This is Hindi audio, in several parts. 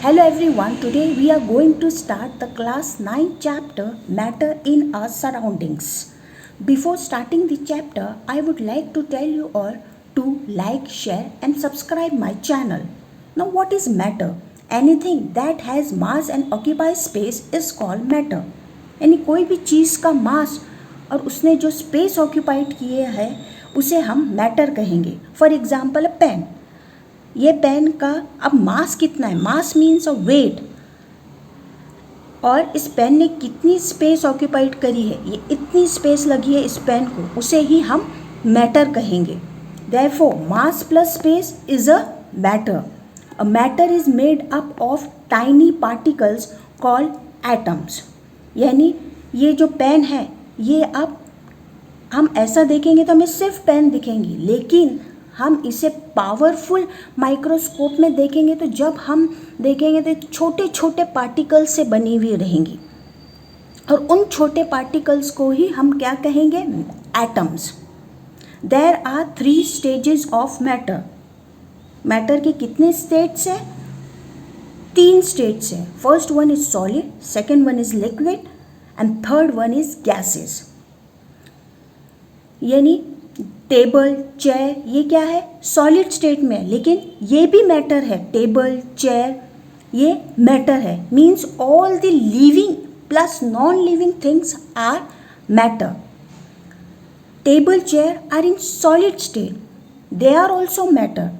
Hello everyone, today we are going to start the class 9 chapter Matter in Our Surroundings. Before starting the chapter, I would like to tell you all to like, share and subscribe my channel. Now what is matter? Anything that has mass and occupies space is called matter. यानी कोई भी चीज़ का मास और उसने जो स्पेस ऑक्यूपाइड किए है उसे हम मैटर कहेंगे. For example a pen. ये पेन का अब मास कितना है? Mass means a weight. और इस पेन ने कितनी स्पेस ऑक्यूपाइड करी है, ये इतनी स्पेस लगी है इस पेन को, उसे ही हम मैटर कहेंगे. Therefore mass plus space is a matter. A matter is made up of tiny particles called atoms. यानी ये जो पेन है ये अब हम ऐसा देखेंगे तो हमें सिर्फ पेन दिखेंगी, लेकिन हम इसे पावरफुल माइक्रोस्कोप में देखेंगे तो जब हम देखेंगे तो छोटे छोटे पार्टिकल्स से बनी हुई रहेंगी. और उन छोटे पार्टिकल्स को ही हम क्या कहेंगे? Atoms. There are 3 stages of matter. Matter के कितने स्टेट्स हैं? 3 स्टेट्स हैं. First one is solid, second one is liquid and third one is gases. यानी टेबल, चेयर ये क्या है? सॉलिड स्टेट में है, लेकिन ये भी मैटर है. टेबल, चेयर ये मैटर है. Means all the living plus non living things are matter. Table, chair are in solid state, they are also matter.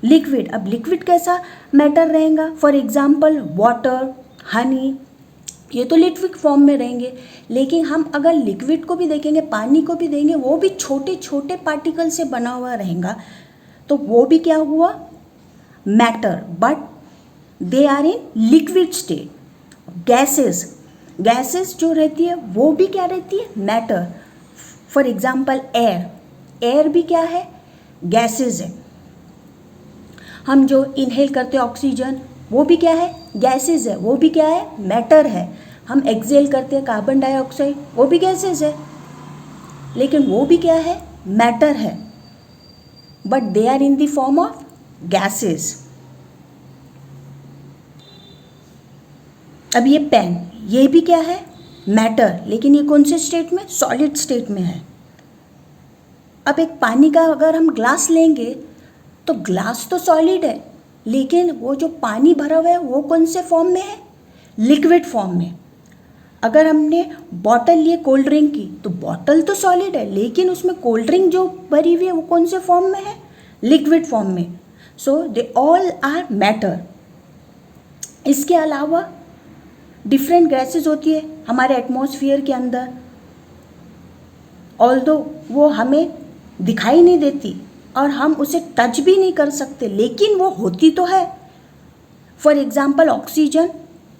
Liquid, अब लिक्विड कैसा मैटर रहेगा? फॉर एग्जाम्पल वाटर, हनी, ये तो लिक्विड फॉर्म में रहेंगे. लेकिन हम अगर लिक्विड को भी देखेंगे, पानी को भी देंगे, वो भी छोटे छोटे पार्टिकल से बना हुआ रहेगा, तो वो भी क्या हुआ? Matter. But they are in liquid state. Gases जो रहती है वो भी क्या रहती है? मैटर. फॉर एग्जाम्पल एयर भी क्या है? गैसेस है. हम जो इनहेल करते हैं ऑक्सीजन, वो भी क्या है? गैसेस है. वो भी क्या है? मैटर है. हम एक्सेल करते हैं कार्बन डाइऑक्साइड, वो भी गैसेस है, लेकिन वो भी क्या है? मैटर है. But they are in the form of gases. अब ये पेन, ये भी क्या है? मैटर, लेकिन ये कौन से स्टेट में? सॉलिड स्टेट में है. अब एक पानी का अगर हम ग्लास लेंगे तो ग्लास तो सॉलिड है, लेकिन वो जो पानी भरा हुआ है वो कौन से फॉर्म में है? लिक्विड फॉर्म में. अगर हमने बॉटल लिए कोल्ड ड्रिंक की तो बॉटल तो सॉलिड है, लेकिन उसमें कोल्ड ड्रिंक जो भरी हुई है वो कौन से फॉर्म में है? लिक्विड फॉर्म में. सो दे ऑल आर मैटर. इसके अलावा डिफरेंट गैसेस होती है हमारे एटमॉस्फेयर के अंदर, ऑल्दो वो हमें दिखाई नहीं देती और हम उसे टच भी नहीं कर सकते, लेकिन वो होती तो है. For example oxygen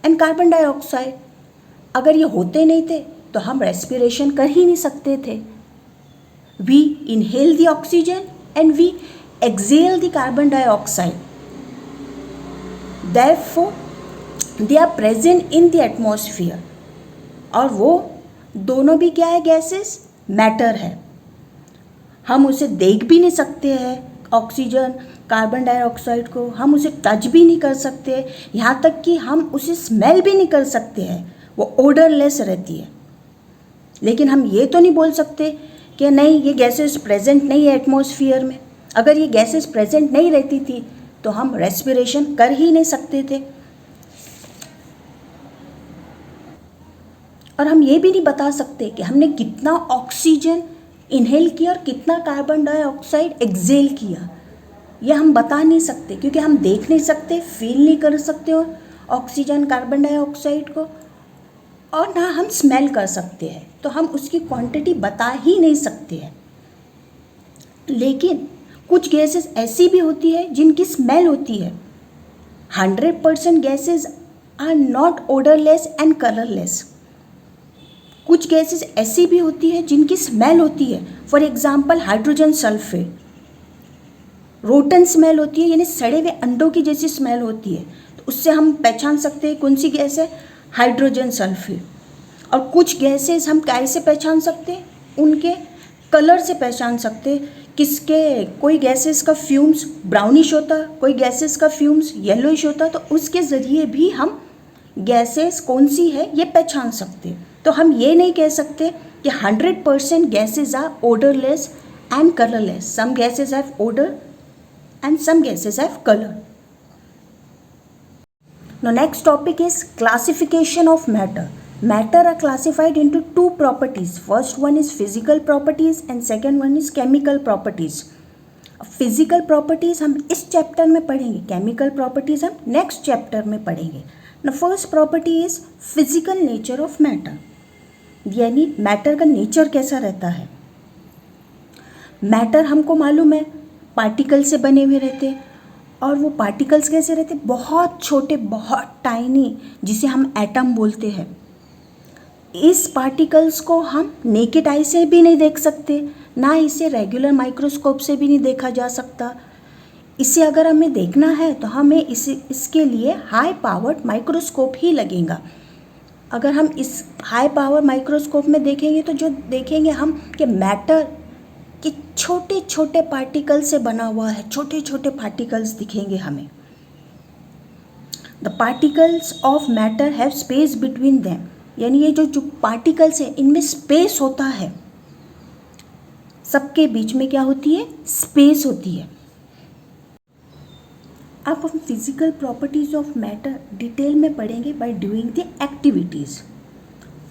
and carbon dioxide. अगर ये होते नहीं थे तो हम रेस्पिरेशन कर ही नहीं सकते थे. We inhale the oxygen and we exhale the carbon dioxide. Therefore they are present in the atmosphere. और वो दोनों भी क्या है? गैसेस, मैटर है. हम उसे देख भी नहीं सकते हैं ऑक्सीजन, कार्बन डाइऑक्साइड को, हम उसे टच भी नहीं कर सकते, यहाँ तक कि हम उसे स्मेल भी नहीं कर सकते हैं. वो ओडरलेस रहती है. लेकिन हम ये तो नहीं बोल सकते कि नहीं ये गैसेस प्रेजेंट नहीं है एटमॉस्फेयर में. अगर ये गैसेस प्रेजेंट नहीं रहती थी तो हम रेस्पिरेशन कर ही नहीं सकते थे. और हम ये भी नहीं बता सकते कि हमने कितना ऑक्सीजन इनहेल किया और कितना कार्बन डाइऑक्साइड एक्सेल किया. यह हम बता नहीं सकते, क्योंकि हम देख नहीं सकते, फील नहीं कर सकते हो ऑक्सीजन, कार्बन डाइऑक्साइड को, और ना हम स्मेल कर सकते हैं, तो हम उसकी क्वांटिटी बता ही नहीं सकते हैं. लेकिन कुछ गैसेस ऐसी भी होती है जिनकी स्मेल होती है. 100% gases are not odourless and colourless. कुछ गैसेस ऐसी भी होती है जिनकी स्मेल होती है. For example hydrogen sulphate. Rotten smell होती है, यानी सड़े हुए अंडों की जैसी स्मेल होती है, तो उससे हम पहचान सकते हैं कौन सी गैस है? Hydrogen sulphate. और कुछ गैसेस हम कैसे पहचान सकते हैं? उनके कलर से पहचान सकते हैं किसके कोई गैसेस का फ्यूम्स ब्राउनिश होता, कोई गैसेस का फ्यूम्स येलोइश होता, तो उसके ज़रिए भी हम गैसेस कौन सी है ये पहचान सकते। तो हम ये नहीं कह सकते कि 100% gases are odourless and colourless. Some gases have odor and some gases have color. Now next topic is classification of matter. Matter are classified into two properties. First one is physical properties and second one is chemical properties. Physical properties हम इस चैप्टर में पढ़ेंगे, केमिकल प्रॉपर्टीज़ हम नेक्स्ट चैप्टर में पढ़ेंगे. ना first property is physical nature of matter, यानी मैटर का नेचर कैसा रहता है. मैटर हमको मालूम है पार्टिकल से बने हुए रहते हैं, और वो पार्टिकल्स कैसे रहते, बहुत छोटे, बहुत टाइनी, जिसे हम एटम बोलते हैं. इस पार्टिकल्स को हम नेकेड आई से भी नहीं देख सकते, ना इसे रेगुलर माइक्रोस्कोप से भी नहीं देखा जा सकता. इसे अगर हमें देखना है तो हमें इसके लिए हाई पावर्ड माइक्रोस्कोप ही लगेगा. अगर हम इस हाई पावर माइक्रोस्कोप में देखेंगे तो जो देखेंगे हम कि मैटर कि छोटे छोटे पार्टिकल से बना हुआ है, छोटे छोटे पार्टिकल्स दिखेंगे हमें. The particles of matter have space between them, यानी ये जो पार्टिकल्स है इनमें स्पेस होता है, सबके बीच में क्या होती है, स्पेस होती है. अब हम physical properties of matter detail में पढ़ेंगे by doing the activities.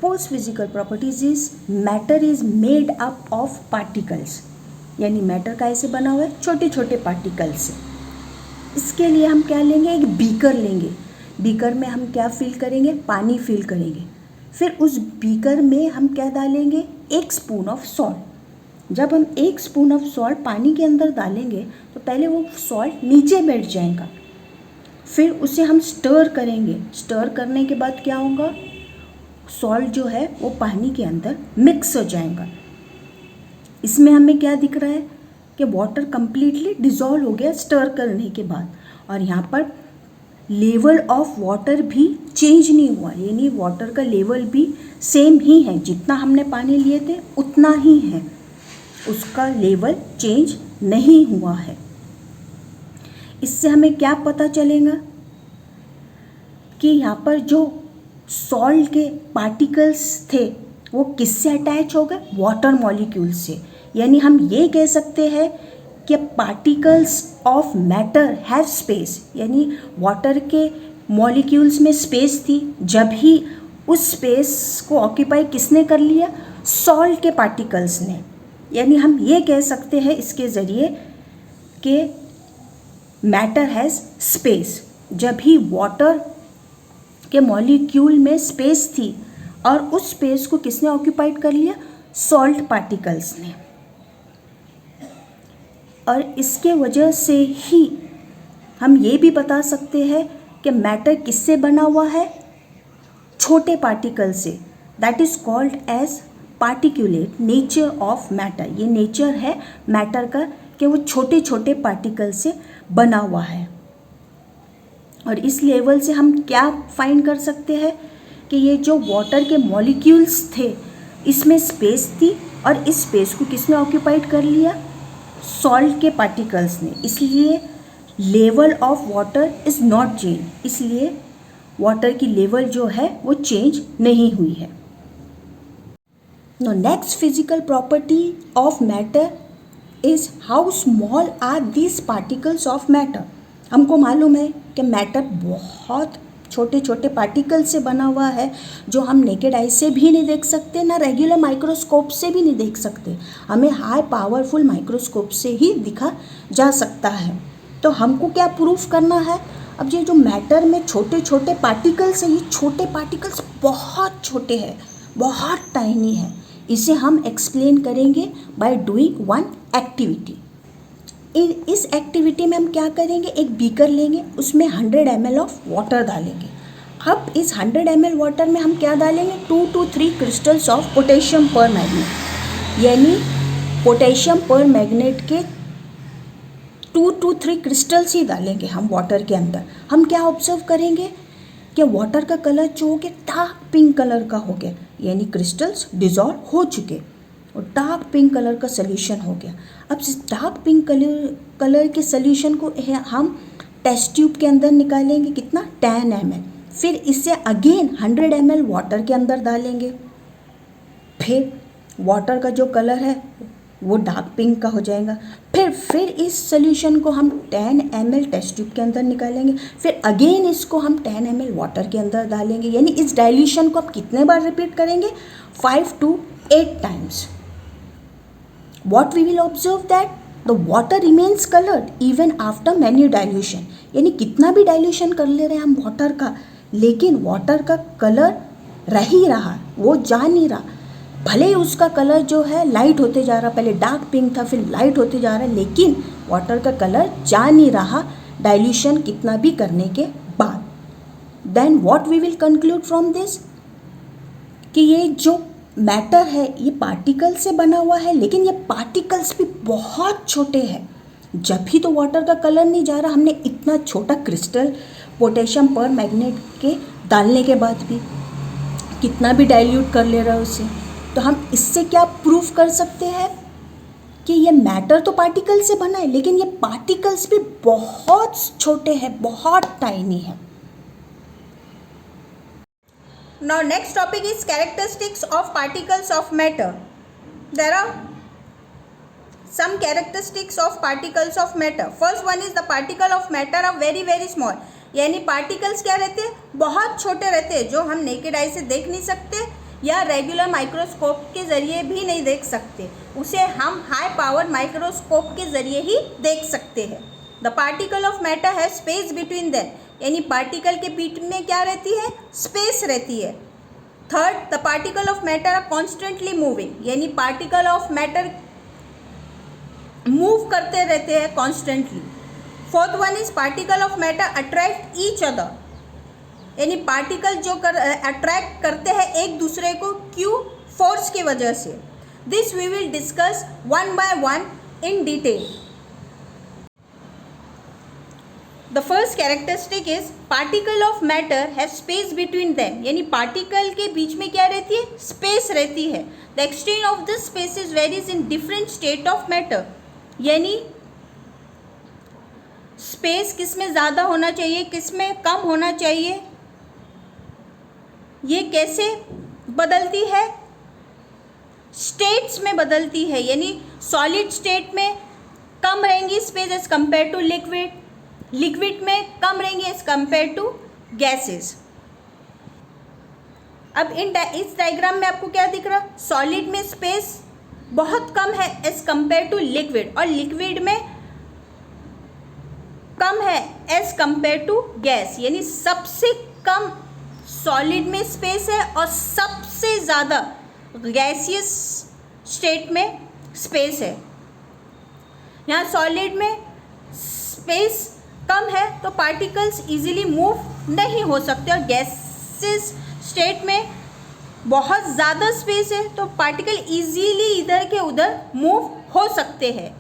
First physical properties is matter is made up of particles, यानी मैटर का ऐसे बना हुआ है छोटे छोटे पार्टिकल्स से. इसके लिए हम क्या लेंगे, एक बीकर लेंगे. बीकर में हम क्या फिल करेंगे, पानी फिल करेंगे. फिर उस बीकर में हम क्या डालेंगे, एक स्पून ऑफ सॉल्ट. जब हम एक स्पून ऑफ सॉल्ट पानी के अंदर डालेंगे तो पहले वो सॉल्ट नीचे बैठ जाएगा, फिर उसे हम स्टर करेंगे. स्टर करने के बाद क्या होगा, सॉल्ट जो है वो पानी के अंदर मिक्स हो जाएगा. इसमें हमें क्या दिख रहा है कि वाटर कंप्लीटली डिज़ोल्व हो गया स्टर करने के बाद, और यहाँ पर लेवल ऑफ वाटर भी चेंज नहीं हुआ, यानी वाटर का लेवल भी सेम ही है, जितना हमने पानी लिए थे उतना ही है, उसका लेवल चेंज नहीं हुआ है. इससे हमें क्या पता चलेगा कि यहाँ पर जो सॉल्ट के पार्टिकल्स थे वो किससे अटैच हो गए, वाटर मॉलिक्यूल से. यानी हम ये कह सकते हैं कि particles of matter have space, यानी वाटर के मॉलिक्यूल्स में स्पेस थी, जब ही उस स्पेस को ऑक्यूपाई किसने कर लिया, सॉल्ट के पार्टिकल्स ने. यानी हम ये कह सकते हैं इसके ज़रिए कि मैटर हैज़ स्पेस, जब ही वाटर के मॉलिक्यूल में स्पेस थी और उस स्पेस को किसने ऑक्यूपाइड कर लिया, सॉल्ट पार्टिकल्स ने. और इसके वजह से ही हम ये भी बता सकते हैं कि मैटर किससे बना हुआ है, छोटे पार्टिकल से. That is called as particulate nature of matter. ये नेचर है मैटर का कि वो छोटे छोटे पार्टिकल से बना हुआ है. और इस लेवल से हम क्या फाइंड कर सकते हैं कि ये जो वाटर के मॉलिक्यूल्स थे इसमें स्पेस थी, और इस स्पेस को किसने ऑक्यूपाइड कर लिया, सॉल्ट के पार्टिकल्स ने. इसलिए level of water is not change, इसलिए वाटर की लेवल जो है वो चेंज नहीं हुई है. Now next physical property of matter is how small are these particles of matter. हमको मालूम है कि मैटर बहुत छोटे छोटे पार्टिकल से बना हुआ है, जो हम नेकेड आई से भी नहीं देख सकते, ना रेगुलर माइक्रोस्कोप से भी नहीं देख सकते, हमें हाई पावरफुल माइक्रोस्कोप से ही दिखा जा सकता है. तो हमको क्या प्रूफ करना है, अब ये जो मैटर में छोटे छोटे पार्टिकल्स हैं, ये छोटे पार्टिकल्स बहुत छोटे हैं, बहुत टाइनी है. इसे हम एक्सप्लेन करेंगे बाय डूइंग वन एक्टिविटी. इस एक्टिविटी में हम क्या करेंगे, एक बीकर लेंगे, उसमें 100 ml ऑफ वाटर डालेंगे. अब इस 100 ml वाटर में हम क्या डालेंगे, 2 to 3 क्रिस्टल्स ऑफ पोटेशियम पर मैग्नेट, यानी पोटेशियम पर मैग्नेट के 2 to 3 क्रिस्टल्स ही डालेंगे हम वाटर के अंदर. हम क्या ऑब्जर्व करेंगे कि वाटर का कलर जो हो गया डार्क पिंक कलर का हो गया, यानी क्रिस्टल्स डिज़ोल्व हो चुके. और डार्क पिंक कलर का सोल्यूशन हो गया। अब इस डार्क पिंक कलर के सोल्यूशन को हम टेस्ट ट्यूब के अंदर निकालेंगे, कितना 10 ml। फिर इसे अगेन 100 ml वाटर के अंदर डालेंगे। फिर वाटर का जो कलर है वो डार्क पिंक का हो जाएगा। फिर इस सोल्यूशन को हम 10 ml टेस्ट ट्यूब के अंदर निकालेंगे। फिर अगेन इसको हम 10 ml वाटर के अंदर डालेंगे। यानी इस डाइल्यूशन को आप कितने बार रिपीट करेंगे? 5 to 8 times। What we will observe that the water remains colored even after many dilution। यानी कितना भी डाइल्यूशन कर ले रहे हैं हम वाटर का, लेकिन वाटर का कलर रह ही रहा, वो जा नहीं रहा। भले ही उसका कलर जो है लाइट होते जा रहा, पहले डार्क पिंक था फिर लाइट होते जा रहा है, लेकिन वाटर का कलर जा नहीं रहा डाइल्यूशन कितना भी करने के बाद। Then what we will conclude from this कि ये जो मैटर है ये पार्टिकल से बना हुआ है, लेकिन ये पार्टिकल्स भी बहुत छोटे हैं। जब भी तो वाटर का कलर नहीं जा रहा, हमने इतना छोटा क्रिस्टल पोटेशियम पर मैग्नेट के डालने के बाद भी कितना भी डाइल्यूट कर ले रहा है उसे, तो हम इससे क्या प्रूव कर सकते हैं कि ये मैटर तो पार्टिकल से बना है, लेकिन ये पार्टिकल्स भी बहुत छोटे हैं, बहुत टाइनी है। Now next topic is characteristics of particles of matter. There are some characteristics of particles of matter. First one is the particle of matter are very very small. यानी पार्टिकल्स क्या रहते हैं? बहुत छोटे रहते हैं, जो हम नेकेड आई से देख नहीं सकते या रेगुलर माइक्रोस्कोप के ज़रिए भी नहीं देख सकते, उसे हम हाई पावर माइक्रोस्कोप के ज़रिए ही देख सकते हैं। द पार्टिकल ऑफ मैटर है स्पेस बिटवीन देम, यानी पार्टिकल के बीच में क्या रहती है? स्पेस रहती है। Third, the particle of matter are constantly moving, यानी पार्टिकल ऑफ मैटर मूव करते रहते हैं constantly. Fourth one is particle of matter attract each other, यानी पार्टिकल जो अट्रैक्ट करते हैं एक दूसरे को, क्यों? फोर्स की वजह से। This we will discuss one by one in detail. The first characteristic is particle of matter have space between them, यानी पार्टिकल के बीच में क्या रहती है? स्पेस रहती है। The extent of this space is varies in different state of matter, यानी स्पेस किस में ज़्यादा होना चाहिए, किस में कम होना चाहिए, ये कैसे बदलती है? स्टेट्स में बदलती है, यानी सॉलिड स्टेट में कम रहेंगी space as compare to liquid, liquid में कम रहेंगे एज कंपेयर टू गैसेस। अब इस डायग्राम में आपको क्या दिख रहा? सॉलिड में स्पेस बहुत कम है एज कंपेयर टू लिक्विड, और लिक्विड में कम है एज कंपेयर टू गैस, यानी सबसे कम सॉलिड में स्पेस है और सबसे ज़्यादा गैसियस स्टेट में स्पेस है। यहाँ सॉलिड में स्पेस कम है तो पार्टिकल्स इजीली मूव नहीं हो सकते, और गैसेस स्टेट में बहुत ज़्यादा स्पेस है तो पार्टिकल इजीली इधर के उधर मूव हो सकते हैं।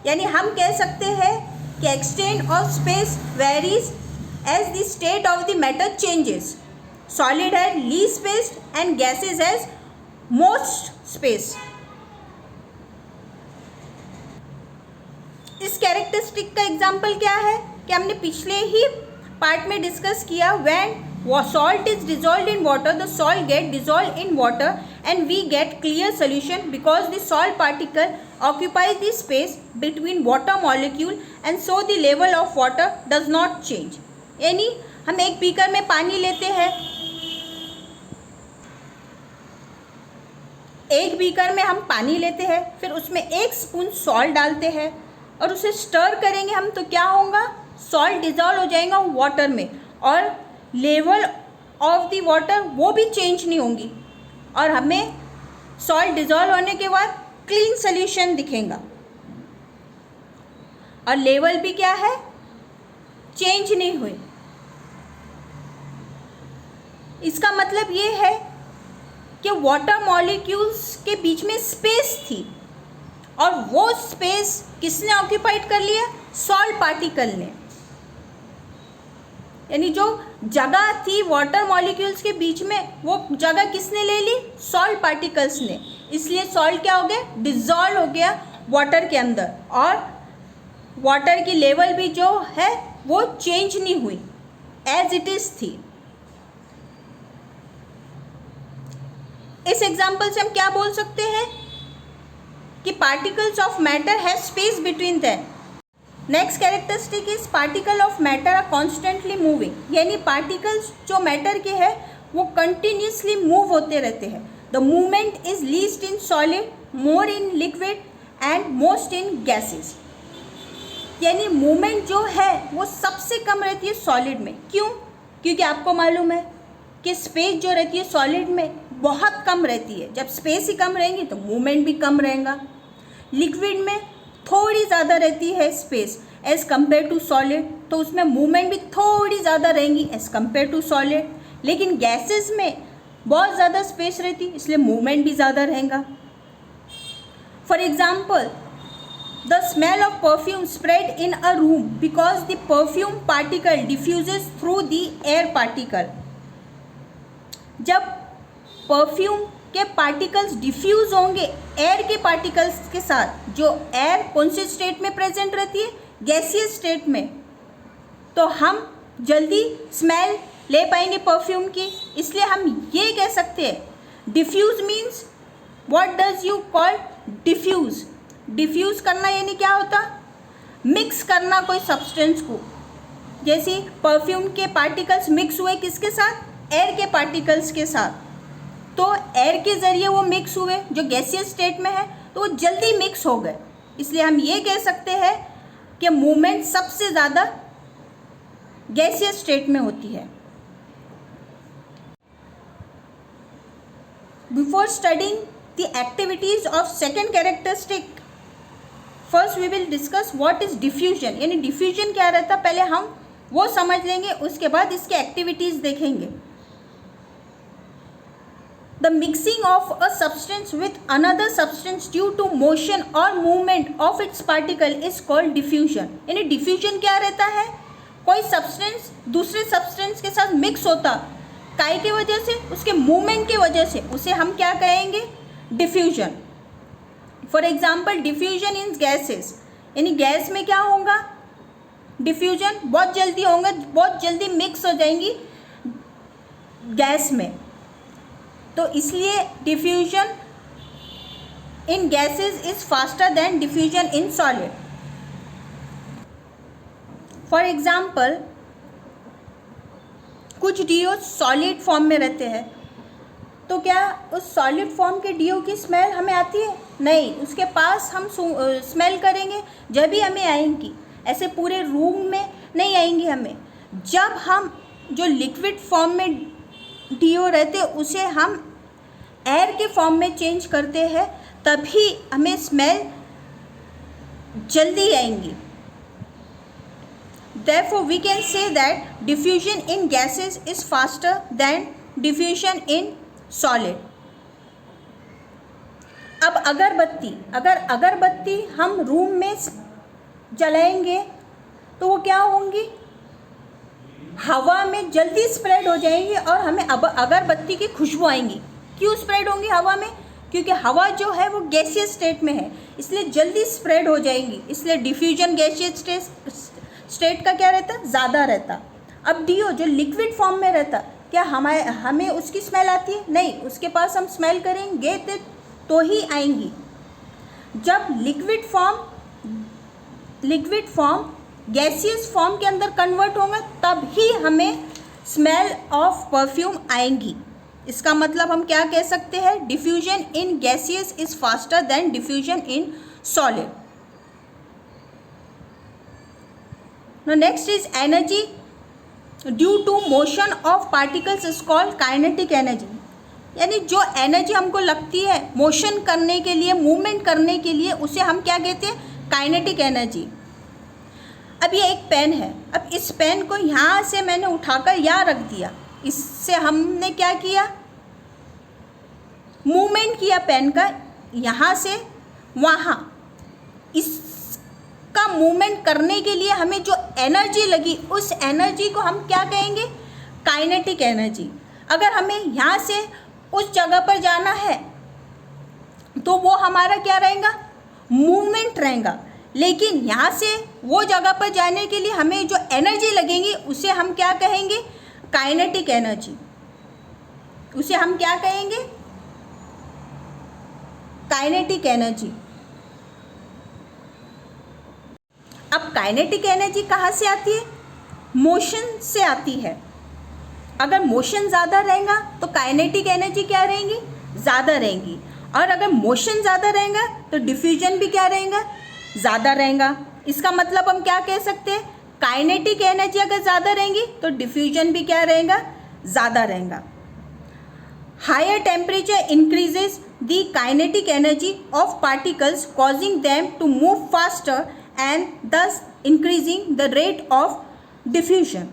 यानी हम कह सकते हैं कि extent of space varies as the state of the matter changes. Solid has least space and gases has most space. इस कैरेक्टरिस्टिक का एग्जाम्पल क्या है कि हमने पिछले ही पार्ट में डिस्कस किया, when salt is dissolved in water, the salt get dissolved in water and we get clear solution because the salt particle occupies the space between water molecule and so the level of water does not change. यानी हम एक बीकर में पानी लेते हैं, एक बीकर में हम पानी लेते हैं, फिर उसमें 1 स्पून सॉल्ट डालते हैं और उसे स्टर करेंगे हम, तो क्या होगा? सॉल्ट डिजॉल्व हो जाएगा वाटर में और लेवल ऑफ द वाटर वो भी चेंज नहीं होंगी, और हमें सॉल्ट डिजॉल्व होने के बाद क्लीन सॉल्यूशन दिखेगा, और लेवल भी क्या है? चेंज नहीं हुई। इसका मतलब ये है कि वाटर मॉलिक्यूल्स के बीच में स्पेस थी, और वो स्पेस किसने ऑक्यूपाइड कर लिया? सॉल्ट पार्टिकल ने। यानी जो जगह थी वाटर मॉलिक्यूल्स के बीच में, वो जगह किसने ले ली? सॉल्ट पार्टिकल्स ने। इसलिए सॉल्ट क्या हो गया? डिजॉल्व हो गया वाटर के अंदर, और वाटर की लेवल भी जो है वो चेंज नहीं हुई, एज इट इज थी। इस एग्जाम्पल से हम क्या बोल सकते हैं कि particles of matter have space between them. Next characteristic is particle of matter are constantly moving, यानी पार्टिकल्स जो मैटर के हैं वो कंटिन्यूसली मूव होते रहते हैं। The movement is least in solid, more in liquid and most in gases, यानी मूवमेंट जो है वो सबसे कम रहती है सॉलिड में। क्यों? क्योंकि आपको मालूम है कि स्पेस जो रहती है सॉलिड में बहुत कम रहती है। जब स्पेस ही कम रहेंगी तो मूवमेंट भी कम रहेगा। लिक्विड में थोड़ी ज़्यादा रहती है space as compare to solid, तो उसमें मूवमेंट भी थोड़ी ज़्यादा रहेंगी एज़ कम्पेयर टू सॉलिड। लेकिन गैसेस में बहुत ज़्यादा स्पेस रहती है, इसलिए मूवमेंट भी ज़्यादा रहेगा। For example, the smell of perfume spread in a room because the perfume particle diffuses through the air particle. जब परफ्यूम के पार्टिकल्स डिफ्यूज होंगे एयर के पार्टिकल्स के साथ, जो एयर कौन से स्टेट में प्रेजेंट रहती है? गैसियस स्टेट में, तो हम जल्दी स्मेल ले पाएंगे परफ्यूम की। इसलिए हम ये कह सकते हैं diffuse means, what does you call diffuse? Diffuse करना यानी क्या होता? मिक्स करना कोई सब्सटेंस को। जैसे परफ्यूम के पार्टिकल्स मिक्स हुए किसके साथ? एयर के पार्टिकल्स के साथ, तो एयर के ज़रिए वो मिक्स हुए जो गैसियस स्टेट में है, तो वो जल्दी मिक्स हो गए। इसलिए हम ये कह सकते हैं कि मूवमेंट सबसे ज़्यादा गैसियस स्टेट में होती है। Before studying the activities of second characteristic, first we will discuss what is diffusion, यानी डिफ्यूजन क्या रहता है पहले हम वो समझ लेंगे, उसके बाद इसके एक्टिविटीज देखेंगे। The mixing of a substance with another substance due to motion or movement of its particle is called diffusion। यानी diffusion क्या रहता है? कोई substance दूसरे substance के साथ mix होता, काय की वजह से? उसके movement की वजह से, उसे हम क्या कहेंगे? diffusion। For example, diffusion in gases, यानी गैस में क्या होगा? diffusion बहुत जल्दी होगा, बहुत जल्दी mix हो जाएंगी गैस में, तो इसलिए diffusion in gases is faster than diffusion in solid. For example, कुछ डीओ सॉलिड फॉर्म में रहते हैं, तो क्या उस सॉलिड फॉर्म के डीओ की स्मेल हमें आती है? नहीं, उसके पास हम स्मेल करेंगे जब भी हमें आएंगी, ऐसे पूरे रूम में नहीं आएंगी हमें। जब हम जो लिक्विड फॉर्म में डीओ रहते उसे हम एयर के फॉर्म में चेंज करते हैं, तभी हमें स्मेल जल्दी आएंगी। Therefore, we can say that diffusion in gases is faster than diffusion in solid। अब अगर अगरबत्ती हम रूम में जलाएंगे तो वो क्या होंगी? हवा में जल्दी स्प्रेड हो जाएंगी और हमें अब अगरबत्ती की खुशबू आएंगी। क्यों स्प्रेड होंगी हवा में? क्योंकि हवा जो है वो गैसियस स्टेट में है, इसलिए जल्दी स्प्रेड हो जाएंगी। इसलिए डिफ्यूजन गैसियस स्टेट का क्या रहता? ज़्यादा रहता। अब डीओ जो लिक्विड फॉर्म में रहता, क्या हमें उसकी स्मेल आती है? नहीं, उसके पास हम स्मेल करेंगे तो ही आएंगी। जब लिक्विड फॉर्म गैसियस फॉर्म के अंदर कन्वर्ट होगा तब ही हमें स्मेल ऑफ परफ्यूम आएंगी। इसका मतलब हम क्या कह सकते हैं? Diffusion in gaseous is faster than diffusion in solid. Next is energy due to motion of particles is called kinetic energy. यानी जो एनर्जी हमको लगती है मोशन करने के लिए, मूवमेंट करने के लिए, उसे हम क्या कहते हैं? Kinetic energy. अब ये एक पेन है, अब इस पेन को यहाँ से मैंने उठाकर यहाँ रख दिया, इससे हमने क्या किया? मूवमेंट किया पेन का यहाँ से वहाँ। इसका मूवमेंट करने के लिए हमें जो एनर्जी लगी उस एनर्जी को हम क्या कहेंगे, काइनेटिक एनर्जी। अगर हमें यहाँ से उस जगह पर जाना है तो वो हमारा क्या रहेगा, मूवमेंट रहेगा। लेकिन यहाँ से वो जगह पर जाने के लिए हमें जो एनर्जी लगेगी उसे हम क्या कहेंगे, काइनेटिक एनर्जी। उसे हम क्या कहेंगे, काइनेटिक एनर्जी। अब काइनेटिक एनर्जी कहाँ से आती है, मोशन से आती है। अगर मोशन ज़्यादा रहेगा तो काइनेटिक एनर्जी क्या रहेंगी, ज़्यादा रहेंगी। और अगर मोशन ज़्यादा रहेगा तो डिफ्यूजन भी क्या रहेगा, ज़्यादा रहेगा। इसका मतलब हम क्या कह सकते हैं, काइनेटिक एनर्जी अगर ज़्यादा रहेंगी तो डिफ्यूजन भी क्या रहेगा, ज़्यादा रहेगा। Higher temperature increases the kinetic energy of particles causing them to move faster and thus increasing the rate of diffusion.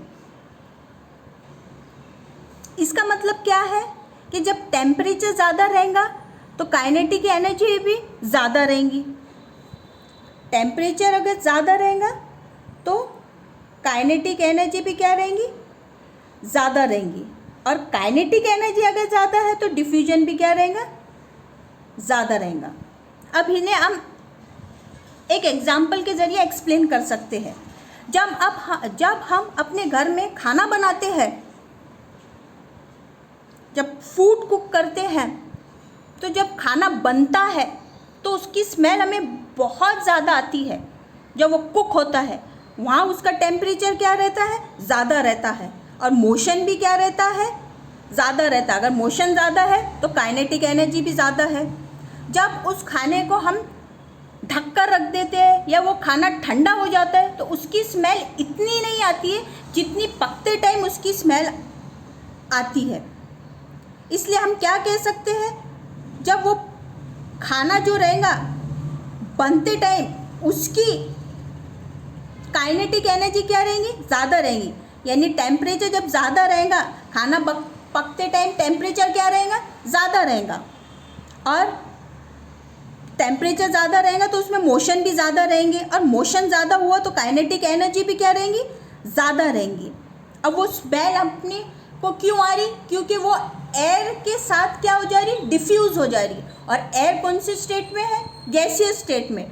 इसका मतलब क्या है कि जब टेम्परेचर ज़्यादा रहेगा तो काइनेटिक एनर्जी भी ज़्यादा रहेंगी। टेम्परेचर अगर ज़्यादा रहेगा तो काइनेटिक एनर्जी भी क्या रहेंगी, ज़्यादा रहेंगी। और काइनेटिक एनर्जी अगर ज़्यादा है तो डिफ्यूजन भी क्या रहेगा, ज़्यादा रहेगा। अब इन्हें हम एक एग्जाम्पल के ज़रिए एक्सप्लेन कर सकते हैं। जब हम अपने घर में खाना बनाते हैं, जब फूड कुक करते हैं, तो जब खाना बनता है तो उसकी स्मेल हमें बहुत ज़्यादा आती है। जब वो कुक होता है वहाँ उसका टेम्परेचर क्या रहता है, ज़्यादा रहता है। और मोशन भी क्या रहता है, ज़्यादा रहता है। अगर मोशन ज़्यादा है तो काइनेटिक एनर्जी भी ज़्यादा है। जब उस खाने को हम ढक कर रख देते हैं या वो खाना ठंडा हो जाता है तो उसकी स्मेल इतनी नहीं आती है जितनी पकते टाइम उसकी स्मेल आती है। इसलिए हम क्या कह सकते हैं, जब वो खाना जो रहेगा बनते टाइम उसकी काइनेटिक एनर्जी क्या रहेंगी, ज़्यादा रहेंगी। यानी टेम्परेचर जब ज़्यादा रहेगा, खाना पकते टाइम टेम्परेचर क्या रहेगा, ज़्यादा रहेगा। और टेम्परेचर ज़्यादा रहेगा तो उसमें मोशन भी ज़्यादा रहेंगे। और मोशन ज़्यादा हुआ तो काइनेटिक एनर्जी भी क्या रहेंगी, ज़्यादा रहेंगी। अब वो स्मेल अपने को क्यों आ रही, क्योंकि वो एयर के साथ क्या हो जा रही, डिफ्यूज़ हो जा रही। और एयर कौन से स्टेट में है, गैसियस स्टेट में।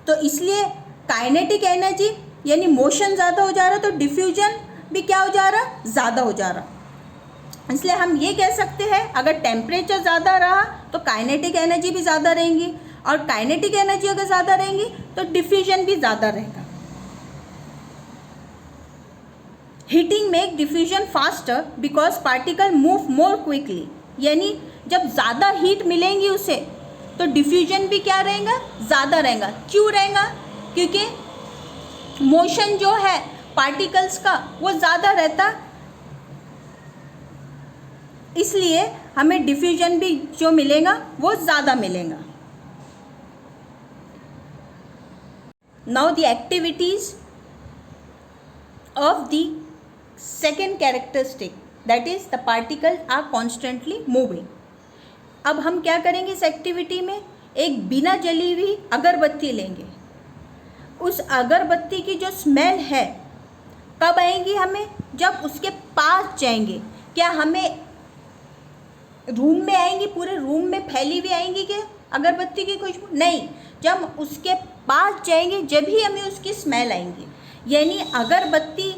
तो इसलिए काइनेटिक एनर्जी यानी मोशन ज़्यादा हो जा रहा तो डिफ्यूजन भी क्या हो जा रहा, ज़्यादा हो जा रहा। इसलिए हम ये कह सकते हैं अगर टेम्परेचर ज़्यादा रहा तो काइनेटिक एनर्जी भी ज़्यादा रहेंगी। और काइनेटिक एनर्जी अगर ज़्यादा रहेंगी तो डिफ्यूजन भी ज़्यादा रहेगा। Heating make diffusion faster because particle move more quickly. यानी जब ज़्यादा हीट मिलेंगी उसे तो डिफ्यूजन भी क्या रहेगा, ज़्यादा रहेगा। क्यों रहेगा, क्योंकि मोशन जो है पार्टिकल्स का वो ज़्यादा रहता, इसलिए हमें डिफ्यूजन भी जो मिलेगा वो ज़्यादा मिलेगा। Now the activities of the second characteristic, that is the particle are constantly moving. अब हम क्या करेंगे इस एक्टिविटी में, एक बिना जली हुई अगरबत्ती लेंगे। उस अगरबत्ती की जो स्मेल है कब आएंगी हमें, जब उसके पास जाएंगे। क्या हमें रूम में आएंगी, पूरे रूम में फैली हुई आएंगी क्या अगरबत्ती की खुशबू, नहीं। जब उसके पास जाएंगे जब ही हमें उसकी स्मेल आएंगी। यानी अगरबत्ती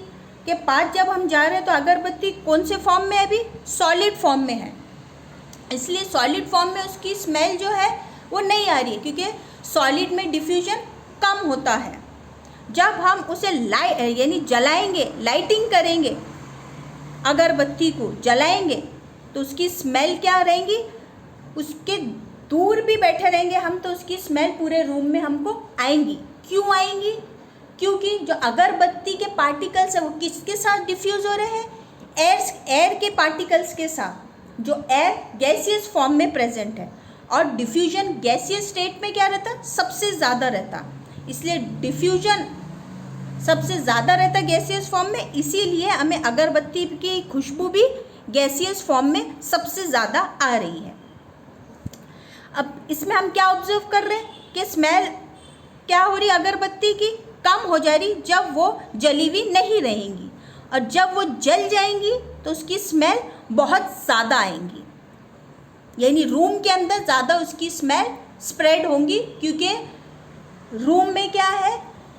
के पास जब हम जा रहे हैं तो अगरबत्ती कौन से फॉर्म में है, अभी सॉलिड फॉर्म में है, इसलिए सॉलिड फॉर्म में उसकी स्मेल जो है वो नहीं आ रही है, क्योंकि सॉलिड में डिफ्यूजन कम होता है। जब हम उसे यानी जलाएंगे, लाइटिंग करेंगे, अगरबत्ती को जलाएंगे तो उसकी स्मेल क्या रहेंगी, उसके दूर भी बैठे रहेंगे हम तो उसकी स्मेल पूरे रूम में हमको आएंगी। क्यों आएंगी, क्योंकि जो अगरबत्ती के पार्टिकल्स है वो किसके साथ डिफ्यूज़ हो रहे हैं, एयर के पार्टिकल्स के साथ, जो एयर गैसियस फॉर्म में प्रेजेंट है। और डिफ्यूजन गैसियस स्टेट में क्या रहता, सबसे ज़्यादा रहता, इसलिए डिफ्यूजन सबसे ज़्यादा रहता गैसियस फॉर्म में, इसीलिए हमें अगरबत्ती की खुशबू भी गैसियस फॉर्म में सबसे ज़्यादा आ रही है। अब इसमें हम क्या ऑब्जर्व कर रहे हैं कि स्मेल क्या हो रही है अगरबत्ती की, कम हो जा रही जब वो जली हुई नहीं रहेंगी, और जब वो जल जाएंगी तो उसकी स्मेल बहुत ज़्यादा आएंगी, यानी रूम के अंदर ज़्यादा उसकी स्मेल स्प्रेड होंगी, क्योंकि रूम में क्या है,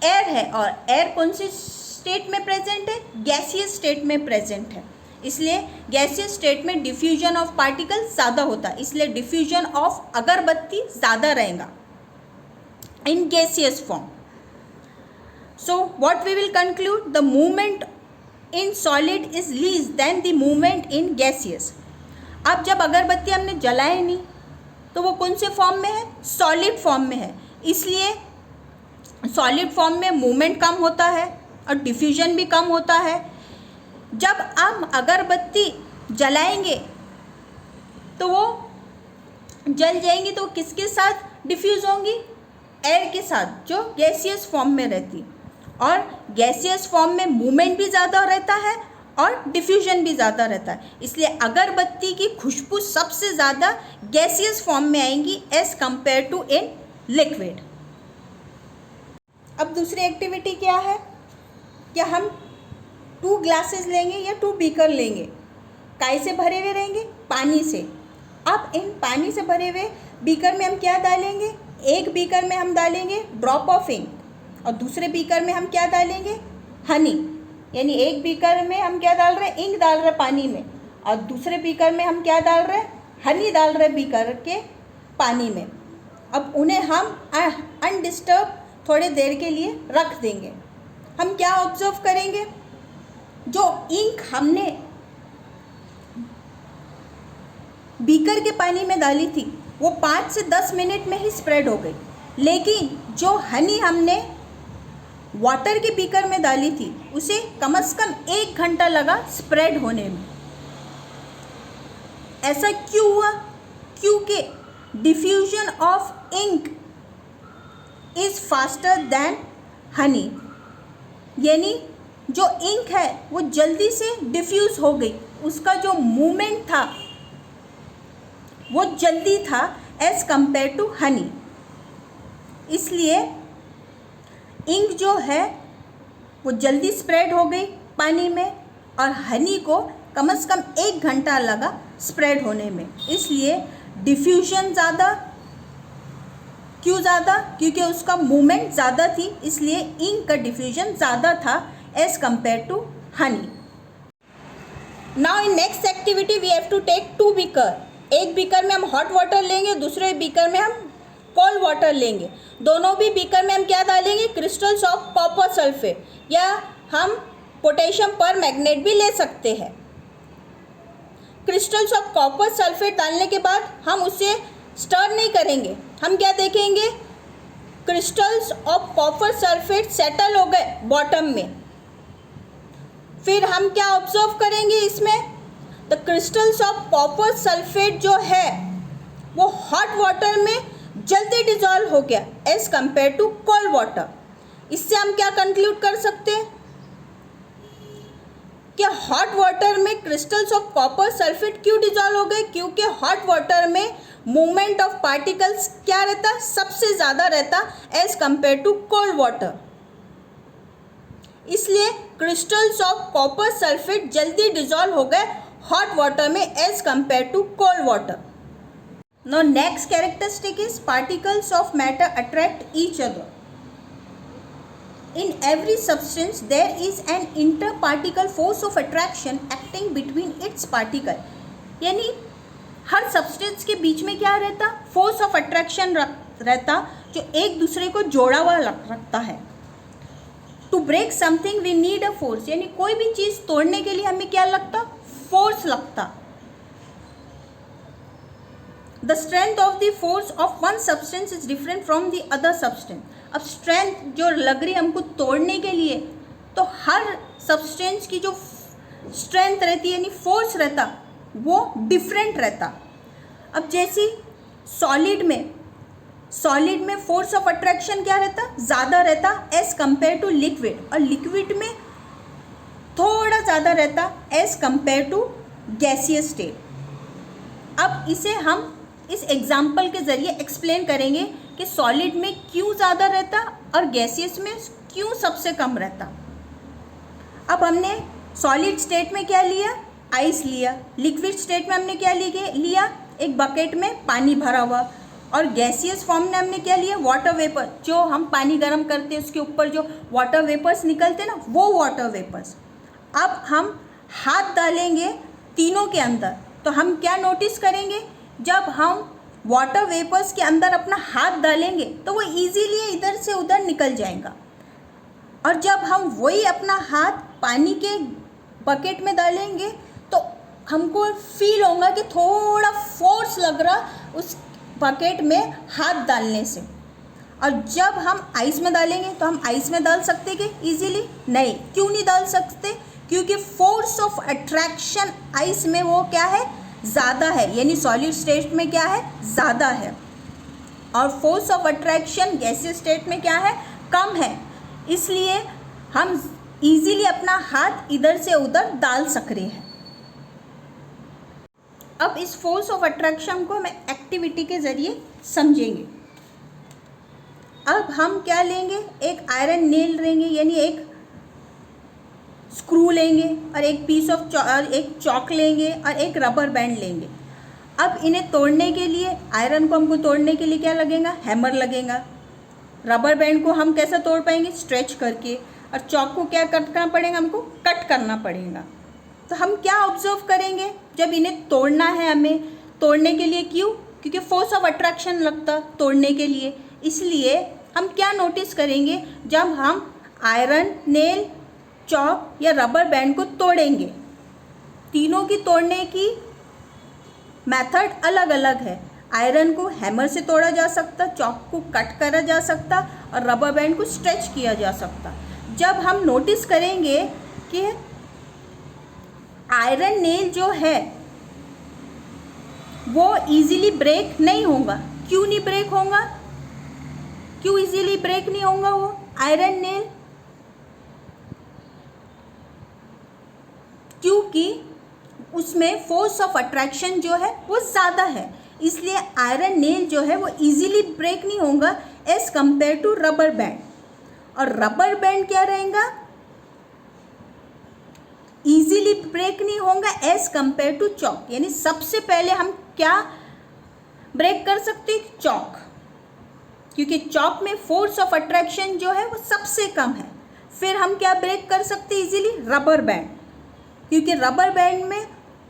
एयर है, और एयर कौन से स्टेट में प्रेजेंट है, गैसियस स्टेट में प्रेजेंट है। इसलिए गैसियस स्टेट में डिफ्यूजन ऑफ पार्टिकल ज़्यादा होता है, इसलिए डिफ्यूजन ऑफ अगरबत्ती ज़्यादा रहेगा in gaseous form. So what we will conclude, the movement in solid is less than the movement in gaseous. अब जब अगरबत्ती हमने जलाए नहीं तो वो कौन से फॉर्म में है, सॉलिड फॉर्म में है, इसलिए सॉलिड फॉर्म में मूवमेंट कम होता है और डिफ्यूजन भी कम होता है। जब हम अगरबत्ती जलाएंगे तो वो जल जाएंगी तो किसके साथ डिफ्यूज़ होंगी, एयर के साथ जो गैसियस फॉर्म में रहती, और गैसियस फॉर्म में मूवमेंट भी ज़्यादा रहता है और डिफ्यूजन भी ज़्यादा रहता है, इसलिए अगरबत्ती की खुशबू सबसे ज़्यादा गैसियस फॉर्म में आएंगी as compare to in liquid. अब दूसरी एक्टिविटी क्या है, क्या हम 2 ग्लासेस लेंगे या 2 बीकर लेंगे, काय से भरे हुए रहेंगे, पानी से। अब इन पानी से भरे हुए बीकर में हम क्या डालेंगे, एक बीकर में हम डालेंगे ड्रॉप ऑफ इंक और दूसरे बीकर में हम क्या डालेंगे, हनी, यानी एक बीकर में हम क्या डाल रहे हैं, इंक डाल रहे हैं पानी में, और दूसरे बीकर में हम क्या डाल रहे हैं, हनी डाल रहे हैं बीकर के पानी में। अब उन्हें हम अनडिस्टर्ब थोड़ी देर के लिए रख देंगे। हम क्या ऑब्जर्व करेंगे, जो इंक हमने बीकर के पानी में डाली थी वो 5 से 10 मिनट में ही स्प्रेड हो गई, लेकिन जो हनी हमने वाटर के बीकर में डाली थी उसे कम से कम 1 घंटा लगा स्प्रेड होने में। ऐसा क्यों हुआ, क्योंकि diffusion of ink is faster than honey, यानी जो इंक है वो जल्दी से डिफ्यूज़ हो गई, उसका जो मूवमेंट था वो जल्दी था एज़ कंपेयर टू हनी, इसलिए इंक जो है वो जल्दी स्प्रेड हो गई पानी में, और हनी को कम से कम 1 घंटा लगा स्प्रेड होने में, इसलिए डिफ्यूजन ज़्यादा। क्यों ज़्यादा, क्योंकि उसका मूवमेंट ज़्यादा थी, इसलिए इंक का डिफ्यूजन ज़्यादा था as compare to honey. Now in next activity we have to take 2 beaker, एक बीकर में हम हॉट वाटर लेंगे, दूसरे बीकर में हम कोल्ड वाटर लेंगे। दोनों भी बीकर में हम क्या डालेंगे, क्रिस्टल्स ऑफ कॉपर सल्फेट, या हम पोटेशियम पर मैग्नेट भी ले सकते हैं। क्रिस्टल्स ऑफ कॉपर सल्फेट डालने के बाद हम उसे स्टर नहीं करेंगे, हम क्या देखेंगे, crystals of copper sulphate settle हो गए बॉटम में। फिर हम क्या ऑब्जर्व करेंगे इसमें, the crystals of copper sulphate जो है वो हॉट वाटर में जल्दी डिजॉल्व हो गया as compare to cold water. इससे हम क्या कंक्लूड कर सकते हैं कि हॉट वाटर में क्रिस्टल्स ऑफ कॉपर सल्फेट क्यों डिजॉल्व हो गए, क्योंकि हॉट वाटर में मूवमेंट ऑफ पार्टिकल्स क्या रहता, सबसे ज़्यादा रहता as compare to cold water, इसलिए क्रिस्टल्स ऑफ कॉपर सल्फेट जल्दी डिजॉल्व हो गए हॉट वाटर में as compare to cold water. Now next characteristic is particles of matter attract each other. In every substance there is an interparticle force of attraction acting between its particle, यानी हर सब्सटेंस के बीच में क्या रहता, फोर्स ऑफ अट्रैक्शन रहता जो एक दूसरे को जोड़ा हुआ रखता है। To break something we need a force, यानी कोई भी चीज़ तोड़ने के लिए हमें क्या लगता, फोर्स लगता। The strength of the force of one substance is different from the other substance. अब स्ट्रेंथ जो लग रही है हमको तोड़ने के लिए, तो हर सब्सटेंस की जो स्ट्रेंथ रहती है यानी फोर्स रहता वो डिफरेंट रहता। अब जैसे सॉलिड में फोर्स ऑफ अट्रैक्शन क्या रहता, ज़्यादा रहता एज कंपेयर टू लिक्विड, और लिक्विड में थोड़ा ज़्यादा रहता as compare to gaseous state. अब इसे हम इस एग्जाम्पल के ज़रिए एक्सप्लेन करेंगे कि सॉलिड में क्यों ज़्यादा रहता और गैसियस में क्यों सबसे कम रहता? अब हमने सॉलिड स्टेट में क्या लिया? आइस लिया। लिक्विड स्टेट में हमने क्या लिया? एक बकेट में पानी भरा हुआ। और गैसियस फॉर्म में हमने क्या लिया? Water vapour. जो हम पानी गर्म करते हैं उसके ऊपर जो वाटर वेपर्स निकलते हैं ना, वो वाटर वेपर्स। अब हम हाथ डालेंगे तीनों के अंदर, तो हम क्या नोटिस करेंगे? जब हम वाटर वेपर्स के अंदर अपना हाथ डालेंगे तो वो इजीली इधर से उधर निकल जाएगा। और जब हम वही अपना हाथ पानी के बकेट में डालेंगे तो हमको फील होगा कि थोड़ा फोर्स लग रहा उस बकेट में हाथ डालने से। और जब हम आइस में डालेंगे तो हम आइस में डाल सकते कि इजीली? नहीं। क्यों नहीं डाल सकते? क्योंकि फोर्स ऑफ अट्रैक्शन आइस में वो क्या है? ज़्यादा है, यानी सॉलिड स्टेट में क्या है? ज़्यादा है। और force of attraction gaseous state में क्या है? कम है। इसलिए हम इजीली अपना हाथ इधर से उधर डाल सक रहे हैं। अब इस फोर्स ऑफ अट्रैक्शन को हम एक्टिविटी के ज़रिए समझेंगे। अब हम क्या लेंगे? एक आयरन नेल लेंगे, यानी एक स्क्रू लेंगे और एक पीस ऑफ एक चॉक लेंगे और एक रबर बैंड लेंगे। अब इन्हें तोड़ने के लिए, आयरन को हमको तोड़ने के लिए क्या लगेगा? हैमर लगेगा। रबर बैंड को हम कैसे तोड़ पाएंगे? स्ट्रेच करके। और चॉक को क्या करना पड़ेगा? हमको कट करना पड़ेगा। तो हम क्या ऑब्जर्व करेंगे? जब इन्हें तोड़ना है, हमें तोड़ने के लिए क्यों? क्योंकि फोर्स ऑफ अट्रैक्शन लगता तोड़ने के लिए। इसलिए हम क्या नोटिस करेंगे? जब हम आयरन नेल, चॉक या रबर बैंड को तोड़ेंगे, तीनों की तोड़ने की मेथड अलग अलग है। आयरन को हैमर से तोड़ा जा सकता, चॉक को कट करा जा सकता और रबर बैंड को स्ट्रेच किया जा सकता। जब हम नोटिस करेंगे कि आयरन नेल जो है वो इजीली ब्रेक नहीं होगा। क्यों नहीं ब्रेक होगा? क्यों इजीली ब्रेक नहीं होगा वो आयरन नेल? क्योंकि उसमें फोर्स ऑफ अट्रैक्शन जो है वो ज़्यादा है। इसलिए आयरन नेल जो है वो इजीली ब्रेक नहीं होगा as compare to rubber band. और रबर बैंड क्या रहेगा? इजीली ब्रेक नहीं होगा एज कंपेयर टू चॉक। यानी सबसे पहले हम क्या ब्रेक कर सकते हैं? चॉक, क्योंकि चॉक में फोर्स ऑफ अट्रैक्शन जो है वो सबसे कम है। फिर हम क्या ब्रेक कर सकते हैं इजीली? रबर बैंड, क्योंकि रबर बैंड में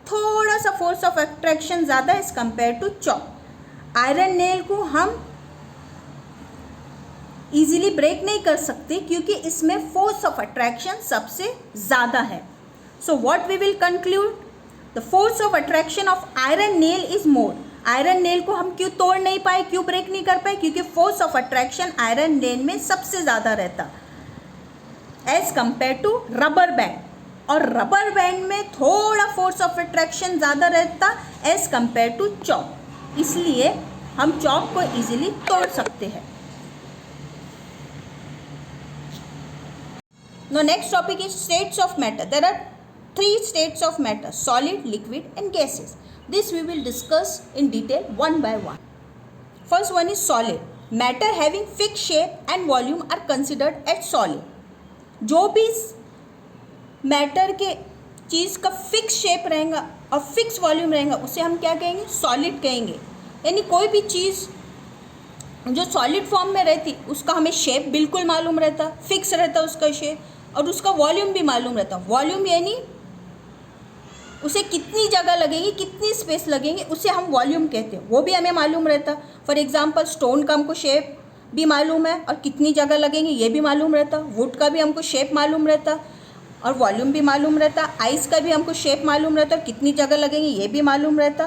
थोड़ा सा फोर्स ऑफ अट्रैक्शन ज़्यादा है as compare to chalk. Iron nail को हम इजीली ब्रेक नहीं कर सकते क्योंकि इसमें फोर्स ऑफ अट्रैक्शन सबसे ज़्यादा है। So what we will conclude? The force of attraction of iron nail is more. Iron nail को हम क्यों तोड़ नहीं पाए, क्यों ब्रेक नहीं कर पाए? क्योंकि force of attraction iron nail में सबसे ज़्यादा रहता as compare to rubber band. और रबर बैंड में थोड़ा फोर्स ऑफ अट्रैक्शन ज़्यादा रहता एज कंपेयर टू चॉक। इसलिए हम चॉक को इजीली तोड़ सकते हैं। Now next topic is states of matter. There are 3 states of matter: solid, liquid and gases. This we will discuss in detail one by one. First one is solid. Matter having fixed shape and volume are considered as solid. जो भी मैटर के चीज़ का फिक्स शेप रहेगा और फिक्स वॉल्यूम रहेगा उसे हम क्या कहेंगे? सॉलिड कहेंगे। यानी कोई भी चीज़ जो सॉलिड फॉर्म में रहती उसका हमें शेप बिल्कुल मालूम रहता, फिक्स रहता उसका शेप, और उसका वॉल्यूम भी मालूम रहता। वॉल्यूम यानी उसे कितनी जगह लगेगी, कितनी स्पेस लगेंगे, उसे हम वॉल्यूम कहते हैं, वो भी हमें मालूम रहता। फॉर एग्जांपल स्टोन का हमको शेप भी मालूम है और कितनी जगह लगेंगे ये भी मालूम रहता। वुड का भी हमको शेप मालूम रहता और वॉल्यूम भी मालूम रहता। आइस का भी हमको शेप मालूम रहता और कितनी जगह लगेंगे ये भी मालूम रहता।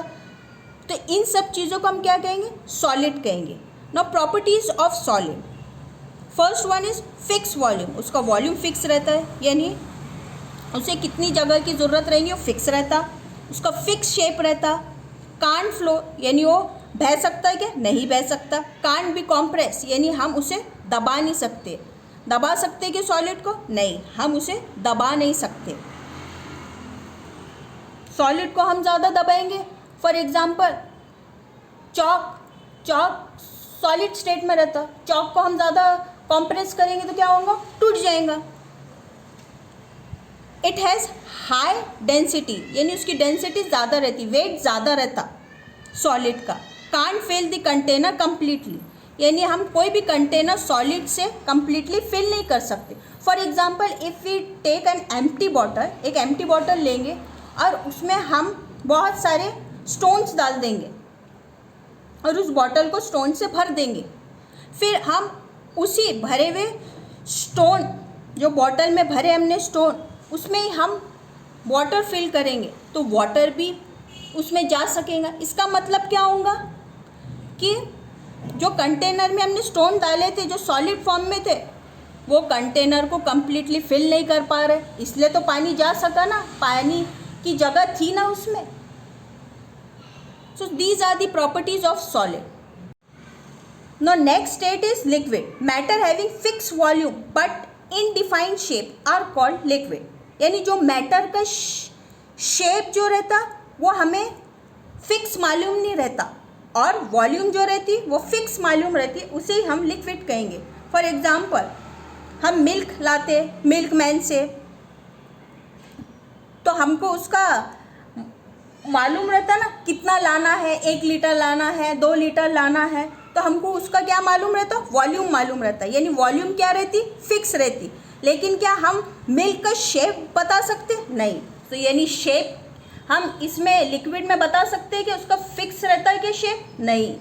तो इन सब चीज़ों को हम क्या कहेंगे? सॉलिड कहेंगे। Now properties of solid, first one is fix volume. उसका वॉल्यूम फिक्स रहता है, यानी उसे कितनी जगह की ज़रूरत रहेगी वो फिक्स रहता। उसका फिक्स शेप रहता। कांट फ्लो, यानी वो बह सकता है क्या? नहीं बह सकता। कांट बी कॉम्प्रेस, यानी हम उसे दबा नहीं सकते। दबा सकते कि सॉलिड को? नहीं, हम उसे दबा नहीं सकते। सॉलिड को हम ज़्यादा दबाएंगे। For example chalk solid state में रहता, चॉक को हम ज़्यादा कॉम्प्रेस करेंगे तो क्या होगा, टूट जाएगा। इट हैज़ हाई डेंसिटी, यानी उसकी डेंसिटी ज़्यादा रहती, वेट ज़्यादा रहता सॉलिड का। Can't fill the container completely, यानी हम कोई भी कंटेनर सॉलिड से कम्प्लीटली फिल नहीं कर सकते। For example if we take an empty bottle, एक एम्प्टी बॉटल लेंगे और उसमें हम बहुत सारे स्टोन्स डाल देंगे और उस बॉटल को स्टोन से भर देंगे। फिर हम उसी भरे हुए स्टोन, जो बॉटल में भरे हमने स्टोन, उसमें ही हम वाटर फिल करेंगे तो वाटर भी उसमें जा सकेगा। इसका मतलब क्या होगा कि जो कंटेनर में हमने स्टोन डाले थे, जो सॉलिड फॉर्म में थे, वो कंटेनर को कम्प्लीटली फिल नहीं कर पा रहे, इसलिए तो पानी जा सका ना, पानी की जगह थी ना उसमें। So these are the properties of solid. Now next state is liquid. Matter having fixed volume but indefined shape are called liquid. यानी जो मैटर का शेप जो रहता वो हमें फिक्स मालूम नहीं रहता और वॉल्यूम जो रहती वो फिक्स मालूम रहती, उसे ही हम लिक्विड कहेंगे। फॉर एग्जांपल हम मिल्क लाते मिल्क मैन से, तो हमको उसका मालूम रहता ना कितना लाना है, 1 लीटर लाना है, 2 लीटर लाना है, तो हमको उसका क्या मालूम रहता, वॉल्यूम मालूम रहता। यानी वॉल्यूम क्या रहती, फिक्स रहती। लेकिन क्या हम मिल्क का शेप बता सकते, नहीं। तो यानी शेप हम इसमें लिक्विड में बता सकते हैं कि उसका फिक्स रहता है कि शेप, नहीं,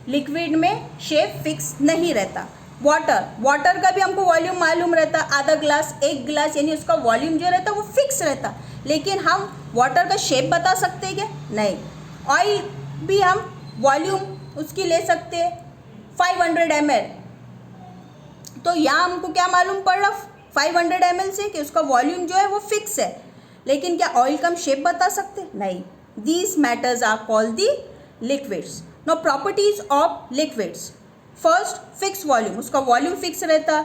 लिक्विड में शेप फिक्स नहीं रहता। वाटर का भी हमको वॉल्यूम मालूम रहता, आधा ग्लास 1 गिलास, यानी उसका वॉल्यूम जो रहता वो फिक्स रहता। लेकिन हम वाटर का शेप बता सकते हैं क्या, नहीं। ऑयल भी हम वॉल्यूम उसकी ले सकते हैं 500 ml, तो यहाँ हमको क्या मालूम पड़ रहा 500 ml से कि उसका वॉल्यूम जो है वो फिक्स है। लेकिन क्या ऑयल का हम शेप बता सकते, नहीं। These matters are called the liquids. Now properties of liquids, first fix volume, उसका वॉल्यूम फिक्स रहता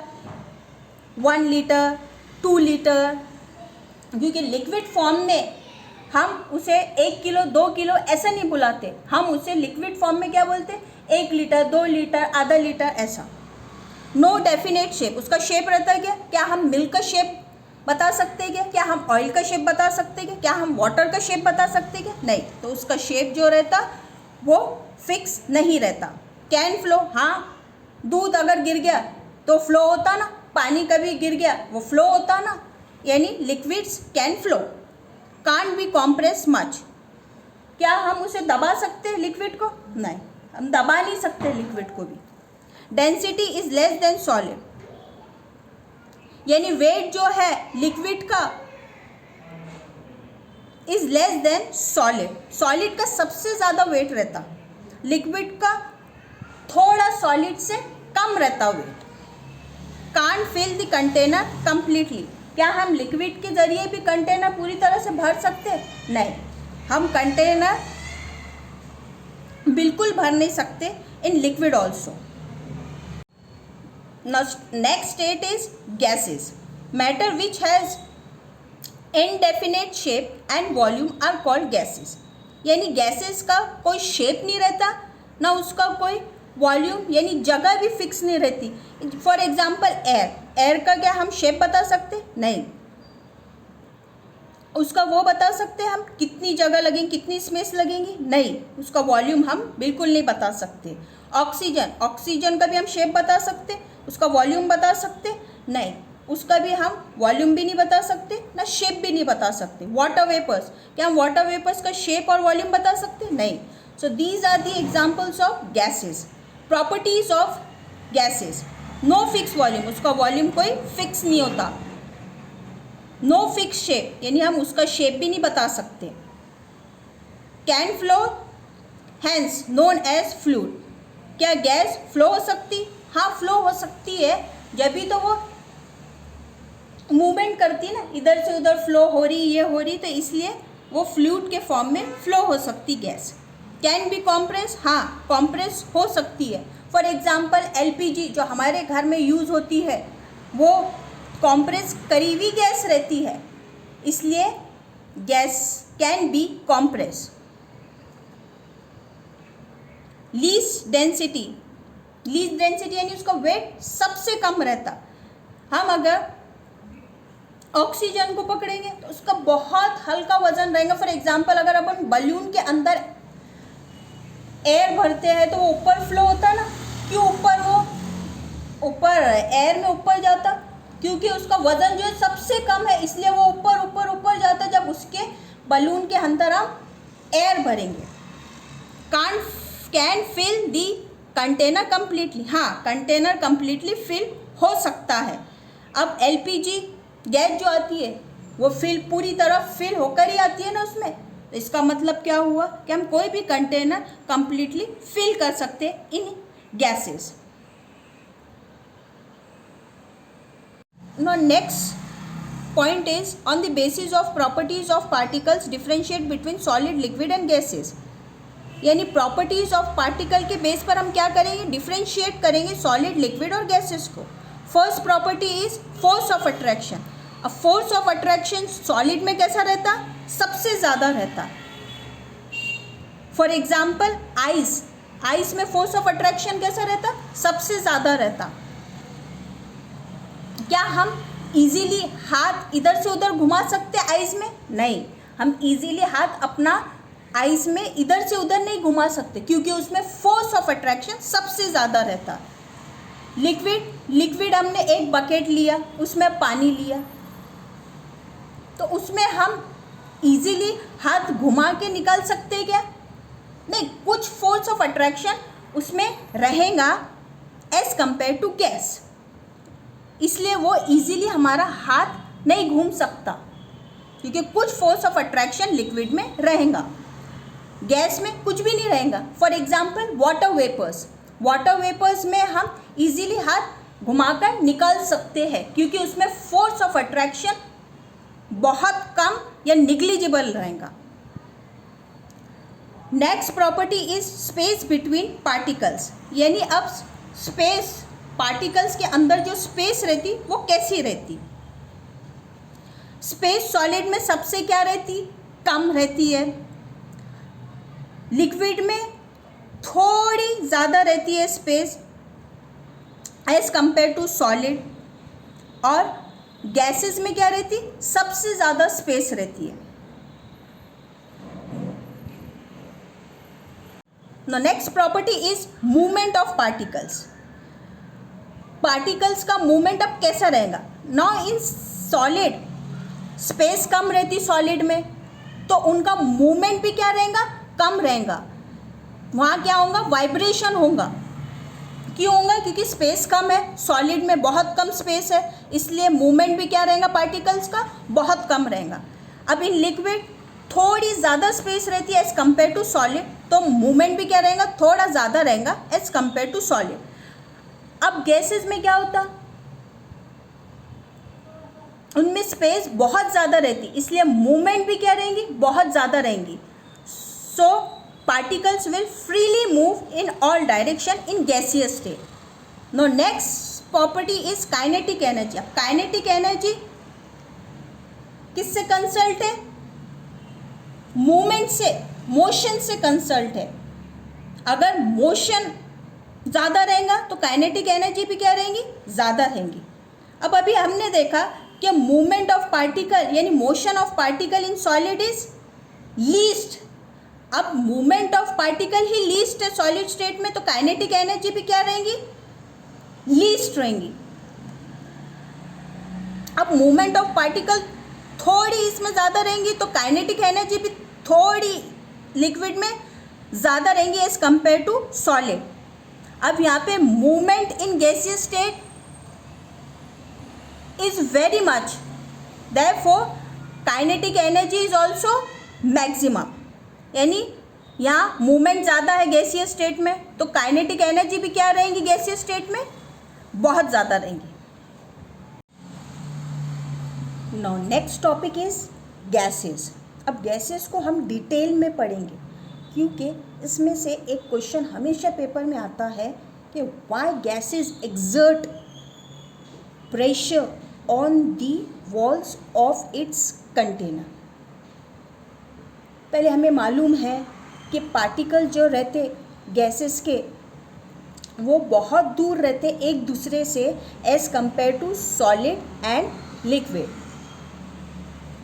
1 लीटर 2 लीटर, क्योंकि लिक्विड फॉर्म में हम उसे 1 किलो 2 किलो ऐसा नहीं बुलाते, हम उसे लिक्विड फॉर्म में क्या बोलते 1 लीटर 2 लीटर आधा लीटर ऐसा। नो डेफिनेट शेप, उसका शेप रहता है क्या हम मिल्क का शेप बता सकते हैं क्या हम ऑयल का शेप बता सकते हैं क्या हम वाटर का शेप बता सकते हैं क्या, नहीं। तो उसका शेप जो रहता वो फिक्स नहीं रहता। कैन फ्लो, हाँ, दूध अगर गिर गया तो फ्लो होता ना, पानी कभी गिर गया वो फ्लो होता ना, यानी liquids can flow. Can't be compress much, क्या हम उसे दबा सकते हैं लिक्विड को, नहीं, हम दबा नहीं सकते लिक्विड को भी। Density is less than solid, यानी वेट जो है लिक्विड का is less than solid. Solid का सबसे ज़्यादा वेट रहता, लिक्विड का थोड़ा सॉलिड से कम रहता weight. Can't fill the container completely, क्या हम लिक्विड के जरिए भी कंटेनर पूरी तरह से भर सकते हैं, नहीं, हम कंटेनर बिल्कुल भर नहीं सकते in liquid also. Next state is gases. Matter which has indefinite shape and volume are called gases. यानी gases का कोई shape नहीं रहता ना उसका कोई वॉल्यूम यानी जगह भी फिक्स नहीं रहती। फॉर एग्जाम्पल एयर का क्या हम शेप बता सकते, नहीं। उसका वो बता सकते हम कितनी जगह लगेंगी कितनी स्पेस लगेंगी, नहीं, उसका वॉल्यूम हम बिल्कुल नहीं बता सकते। ऑक्सीजन का भी हम शेप बता सकते, उसका वॉल्यूम बता सकते, नहीं, उसका भी हम वॉल्यूम भी नहीं बता सकते ना शेप भी नहीं बता सकते। वाटर वेपर्स, क्या हम वाटर वेपर्स का शेप और वॉल्यूम बता सकते, नहीं। So these are the examples of gases. Properties of gases, no fix volume, उसका वॉल्यूम कोई फिक्स नहीं होता। नो फिक्स शेप, यानी हम उसका शेप भी नहीं बता सकते। Can flow, hence known as fluid, क्या गैस फ्लो हो सकती, हाँ फ्लो हो सकती है, जब भी तो वो मूवमेंट करती ना, इधर से उधर फ्लो हो रही ये हो रही, तो इसलिए वो फ्लूइड के फॉर्म में फ्लो हो सकती गैस। कैन बी कॉम्प्रेस, हाँ कॉम्प्रेस हो सकती है। फॉर एग्जाम्पल एलपीजी जो हमारे घर में यूज़ होती है वो कॉम्प्रेस करी हुई गैस रहती है, इसलिए gas can be compress. Least density, least density यानी उसका वेट सबसे कम रहता। हम अगर ऑक्सीजन को पकड़ेंगे तो उसका बहुत हल्का वजन रहेगा। फॉर एग्जांपल अगर अपन बलून के अंदर एयर भरते हैं तो वो ऊपर फ्लो होता है ना, क्यों ऊपर, वो ऊपर एयर में ऊपर जाता, क्योंकि उसका वजन जो है सबसे कम है, इसलिए वो ऊपर ऊपर ऊपर जाता। जब उसके बलून के अंदर हम एयर भरेंगे, can fill the container completely, हाँ कंटेनर कंप्लीटली फिल हो सकता है। अब एलपीजी गैस जो आती है वो पूरी तरह फिल होकर ही आती है ना उसमें, तो इसका मतलब क्या हुआ कि हम कोई भी कंटेनर कंप्लीटली फिल कर सकते हैं इन gases. Now next point is on the basis of properties of particles differentiate between solid, liquid and gases। यानी प्रॉपर्टीज ऑफ पार्टिकल के बेस पर हम क्या करेंगे, डिफ्रेंशिएट करेंगे सॉलिड, लिक्विड और गैसेस को। First property is force of attraction. अब फोर्स ऑफ अट्रैक्शन सॉलिड में कैसा रहता, सबसे ज़्यादा रहता। फॉर एग्जाम्पल आइस, आइस में फोर्स ऑफ अट्रैक्शन कैसा रहता, सबसे ज़्यादा रहता। क्या हम इजीली हाथ इधर से उधर घुमा सकते आइस में, नहीं, हम इजीली हाथ अपना आइस में इधर से उधर नहीं घुमा सकते, क्योंकि उसमें फोर्स ऑफ अट्रैक्शन सबसे ज़्यादा रहता। लिक्विड, लिक्विड हमने एक बकेट लिया, उसमें पानी लिया, तो उसमें हम इजीली हाथ घुमा के निकाल सकते क्या, नहीं, कुछ फोर्स ऑफ अट्रैक्शन उसमें रहेगा एज कंपेयर टू गैस, इसलिए वो इजीली हमारा हाथ नहीं घूम सकता, क्योंकि कुछ फोर्स ऑफ अट्रैक्शन लिक्विड में रहेगा, गैस में कुछ भी नहीं रहेगा। For example water vapours, water vapours में हम इजीली हाथ घुमाकर निकाल सकते हैं, क्योंकि उसमें फोर्स ऑफ अट्रैक्शन बहुत कम या निग्लिजिबल रहेगा। Next property is space between particles, यानी अब स्पेस, पार्टिकल्स के अंदर जो स्पेस रहती वो कैसी रहती। स्पेस सॉलिड में सबसे क्या रहती, कम रहती है, लिक्विड में थोड़ी ज़्यादा रहती है space as compare to solid, और गैसेस में क्या रहती, सबसे ज़्यादा स्पेस रहती है। Now next property is movement of particles। Particles का मूवमेंट अब कैसा रहेगा। Now in solid स्पेस कम रहती सॉलिड में, तो उनका मूवमेंट भी क्या रहेगा, कम रहेगा। वहाँ क्या होगा, वाइब्रेशन होगा। क्यों होगा, क्योंकि स्पेस कम है, सॉलिड में बहुत कम स्पेस है, इसलिए मूवमेंट भी क्या रहेगा पार्टिकल्स का, बहुत कम रहेगा। अब इन लिक्विड थोड़ी ज़्यादा स्पेस रहती है एज कंपेयर टू सॉलिड, तो मूवमेंट भी क्या रहेगा, थोड़ा ज़्यादा रहेगा एज कंपेयर टू सॉलिड। अब गैसेस में क्या होता, उनमें स्पेस बहुत ज़्यादा रहती, इसलिए मूवमेंट भी क्या रहेंगी, बहुत ज़्यादा रहेंगी। सो particles will freely move in all direction in gaseous state. Now next property is kinetic energy। अब kinetic energy किससे कंसल्ट है, मूवमेंट से, मोशन से कंसल्ट है। अगर मोशन ज़्यादा रहेगा तो काइनेटिक एनर्जी भी क्या रहेंगी, ज़्यादा रहेंगी। अब अभी हमने देखा कि मूवमेंट ऑफ पार्टिकल यानी motion of particle in solid is least. अब मूवमेंट ऑफ पार्टिकल ही लीस्ट है सॉलिड स्टेट में, तो काइनेटिक एनर्जी भी क्या रहेंगी, लीस्ट रहेंगी। अब मूवमेंट ऑफ पार्टिकल थोड़ी इसमें ज़्यादा रहेंगी, तो काइनेटिक एनर्जी भी थोड़ी लिक्विड में ज़्यादा रहेंगी एज कंपेयर टू सॉलिड। अब यहाँ पे movement in gaseous state is very much, therefore kinetic energy is also maximum. यानी यहाँ मूवमेंट ज़्यादा है गैसियस स्टेट में, तो काइनेटिक एनर्जी भी क्या रहेंगी गैसियस स्टेट में, बहुत ज़्यादा रहेंगी। Now next topic is gases. अब गैसेस को हम डिटेल में पढ़ेंगे, क्योंकि इसमें से एक क्वेश्चन हमेशा पेपर में आता है कि why gases exert pressure on the walls of its container. पहले हमें मालूम है कि पार्टिकल जो रहते गैसेस के वो बहुत दूर रहते एक दूसरे से as compare to solid and liquid.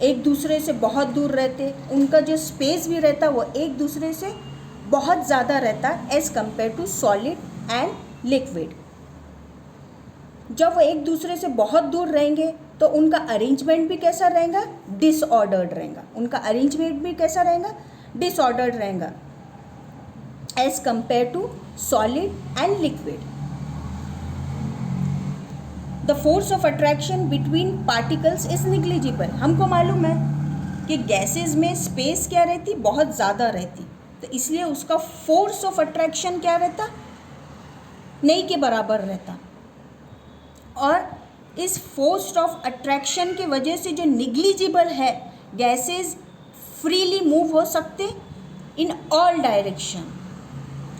एक दूसरे से बहुत दूर रहते, उनका जो स्पेस भी रहता वो एक दूसरे से बहुत ज़्यादा रहता as compare to solid and liquid. जब वो एक दूसरे से बहुत दूर रहेंगे तो उनका अरेंजमेंट भी कैसा रहेगा, डिसऑर्डर्ड रहेगा। उनका अरेंजमेंट भी कैसा रहेगा, डिसऑर्डर्ड रहेगा as compare to solid and liquid. The force of attraction between particles is negligible. हमको मालूम है कि गैसेज में स्पेस क्या रहती, बहुत ज़्यादा रहती, तो इसलिए उसका फोर्स ऑफ अट्रैक्शन क्या रहता, नहीं के बराबर रहता। और इस फोर्स ऑफ अट्रैक्शन की वजह से जो निग्लिजिबल है, गैसेज फ्रीली मूव हो सकते इन ऑल डायरेक्शन।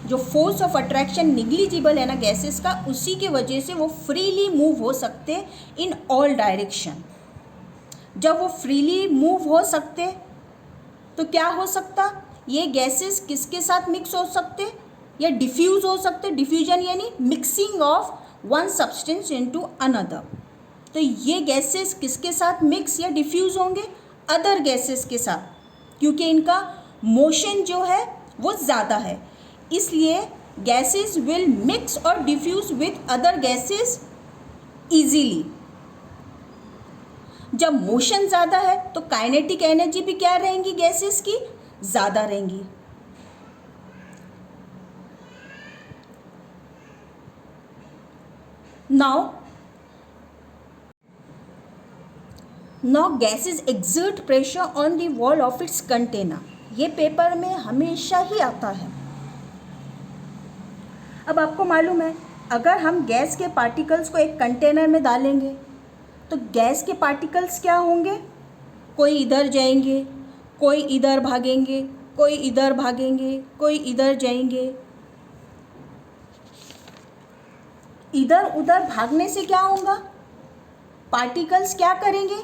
जो फोर्स ऑफ अट्रैक्शन निग्लिजिबल है ना गैसेस का, उसी की वजह से वो फ्रीली मूव हो सकते इन ऑल डायरेक्शन। जब वो फ्रीली मूव हो सकते तो क्या हो सकता, ये गैसेस किसके साथ मिक्स हो सकते या डिफ्यूज़ हो सकते। डिफ्यूजन यानी mixing of one substance into another. तो ये गैसेस किसके साथ मिक्स या डिफ्यूज़ होंगे, अदर गैसेस के साथ, क्योंकि इनका मोशन जो है वो ज़्यादा है। इसलिए गैसेस विल मिक्स और diffuse with other gases easily. जब मोशन ज़्यादा है तो काइनेटिक एनर्जी भी क्या रहेंगी, गैसेस की ज़्यादा रहेंगी। Now gases exert pressure on the wall of its container. ये पेपर में हमेशा ही आता है। अब आपको मालूम है, अगर हम गैस के पार्टिकल्स को एक कंटेनर में डालेंगे तो गैस के पार्टिकल्स क्या होंगे, कोई इधर जाएंगे, कोई इधर भागेंगे, कोई इधर भागेंगे, कोई इधर जाएंगे। इधर उधर भागने से क्या होगा, पार्टिकल्स क्या करेंगे,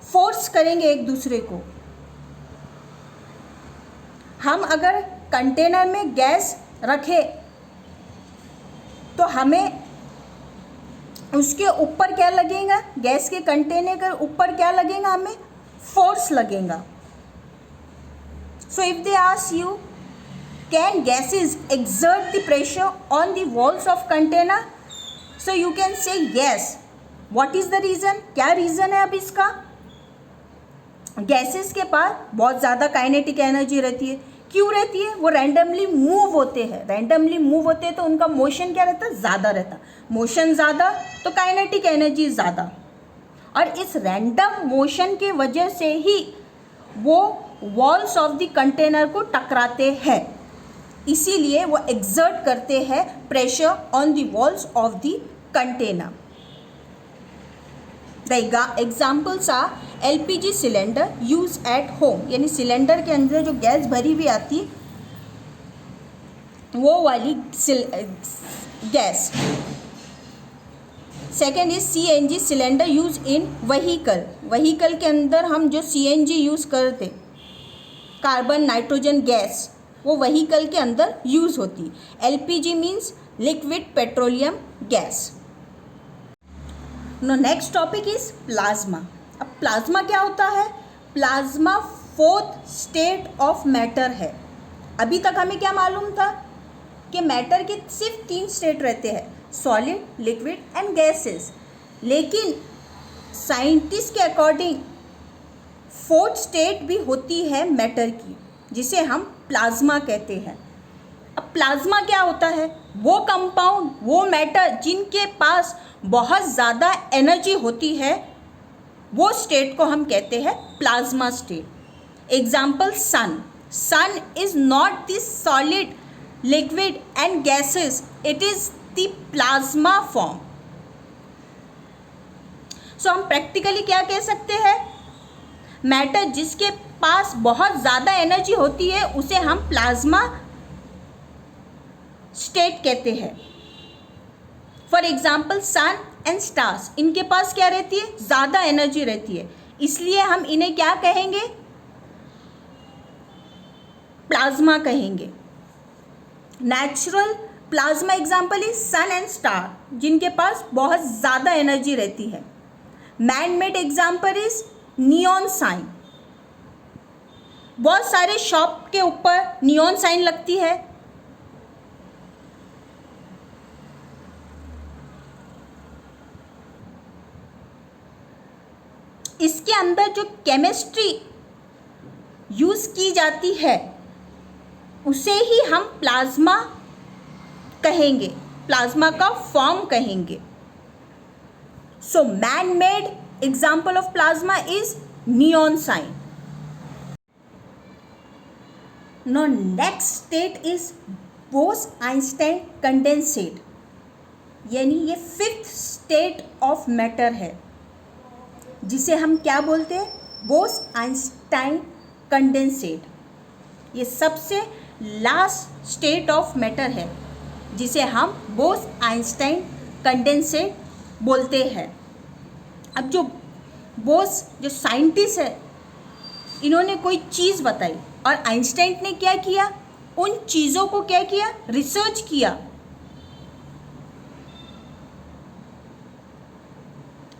फोर्स करेंगे एक दूसरे को। हम अगर कंटेनर में गैस रखें तो हमें उसके ऊपर क्या लगेगा, गैस के कंटेनर के ऊपर क्या लगेगा, हमें फोर्स लगेगा। So if they ask you can gases exert the pressure on the walls of container, so you can say yes. What is the reason, क्या रीज़न है अब इसका, गैसेस के पास बहुत ज़्यादा काइनेटिक एनर्जी रहती है। क्यों रहती है, वो रैंडमली मूव होते हैं। रैंडमली मूव होते हैं तो उनका मोशन क्या रहता है, ज़्यादा रहता। मोशन ज़्यादा तो काइनेटिक एनर्जी ज़्यादा। और इस रैंडम मोशन के वजह से ही वो वॉल्स ऑफ द कंटेनर को टकराते हैं, इसीलिए वो एक्सर्ट करते हैं pressure on the walls of the container. The examples are LPG cylinder use at home, यानी सिलेंडर के अंदर जो गैस भरी हुई आती है वो वाली gas. Second is CNG cylinder use in vehicle. Vehicle के अंदर हम जो CNG यूज़ करते, कार्बन नाइट्रोजन गैस, वो व्हीकल के अंदर यूज़ होती। LPG means liquid petroleum gas. Now next topic is plasma. अब प्लाज्मा क्या होता है, plasma fourth state of matter है। अभी तक हमें क्या मालूम था कि मैटर के सिर्फ 3 स्टेट रहते हैं, सॉलिड, लिक्विड एंड गैसेस। लेकिन साइंटिस्ट के अकॉर्डिंग फोर्थ स्टेट भी होती है मैटर की, जिसे हम प्लाज्मा कहते हैं। अब प्लाज्मा क्या होता है, वो कंपाउंड, वो मैटर जिनके पास बहुत ज़्यादा एनर्जी होती है, वो स्टेट को हम कहते हैं plasma state. Example sun. Sun is not the solid, liquid and gases, it is the plasma form. So हम प्रैक्टिकली क्या कह सकते हैं, मैटर जिसके पास बहुत ज़्यादा एनर्जी होती है उसे हम प्लाज्मा स्टेट कहते हैं। For example sun and stars, इनके पास क्या रहती है, ज़्यादा एनर्जी रहती है, इसलिए हम इन्हें क्या कहेंगे, प्लाज्मा कहेंगे। Natural plasma example is sun and star, जिनके पास बहुत ज़्यादा एनर्जी रहती है। Man made example is neon sign, बहुत सारे शॉप के ऊपर नियॉन साइन लगती है। इसके अंदर जो केमिस्ट्री यूज की जाती है उसे ही हम प्लाज्मा कहेंगे, प्लाज्मा का फॉर्म कहेंगे। So man made example of plasma is neon sign. Now next state is Bose-Einstein condensate, यानी ये फिफ्थ स्टेट ऑफ मैटर है, जिसे हम क्या बोलते हैं? Bose-Einstein condensate. ये सबसे लास्ट स्टेट ऑफ मैटर है जिसे हम Bose-Einstein कंडेंसेट बोलते हैं। अब जो बोस जो साइंटिस्ट है, इन्होंने कोई चीज़ बताई और आइंस्टाइन ने क्या किया? उन चीज़ों को क्या किया? रिसर्च किया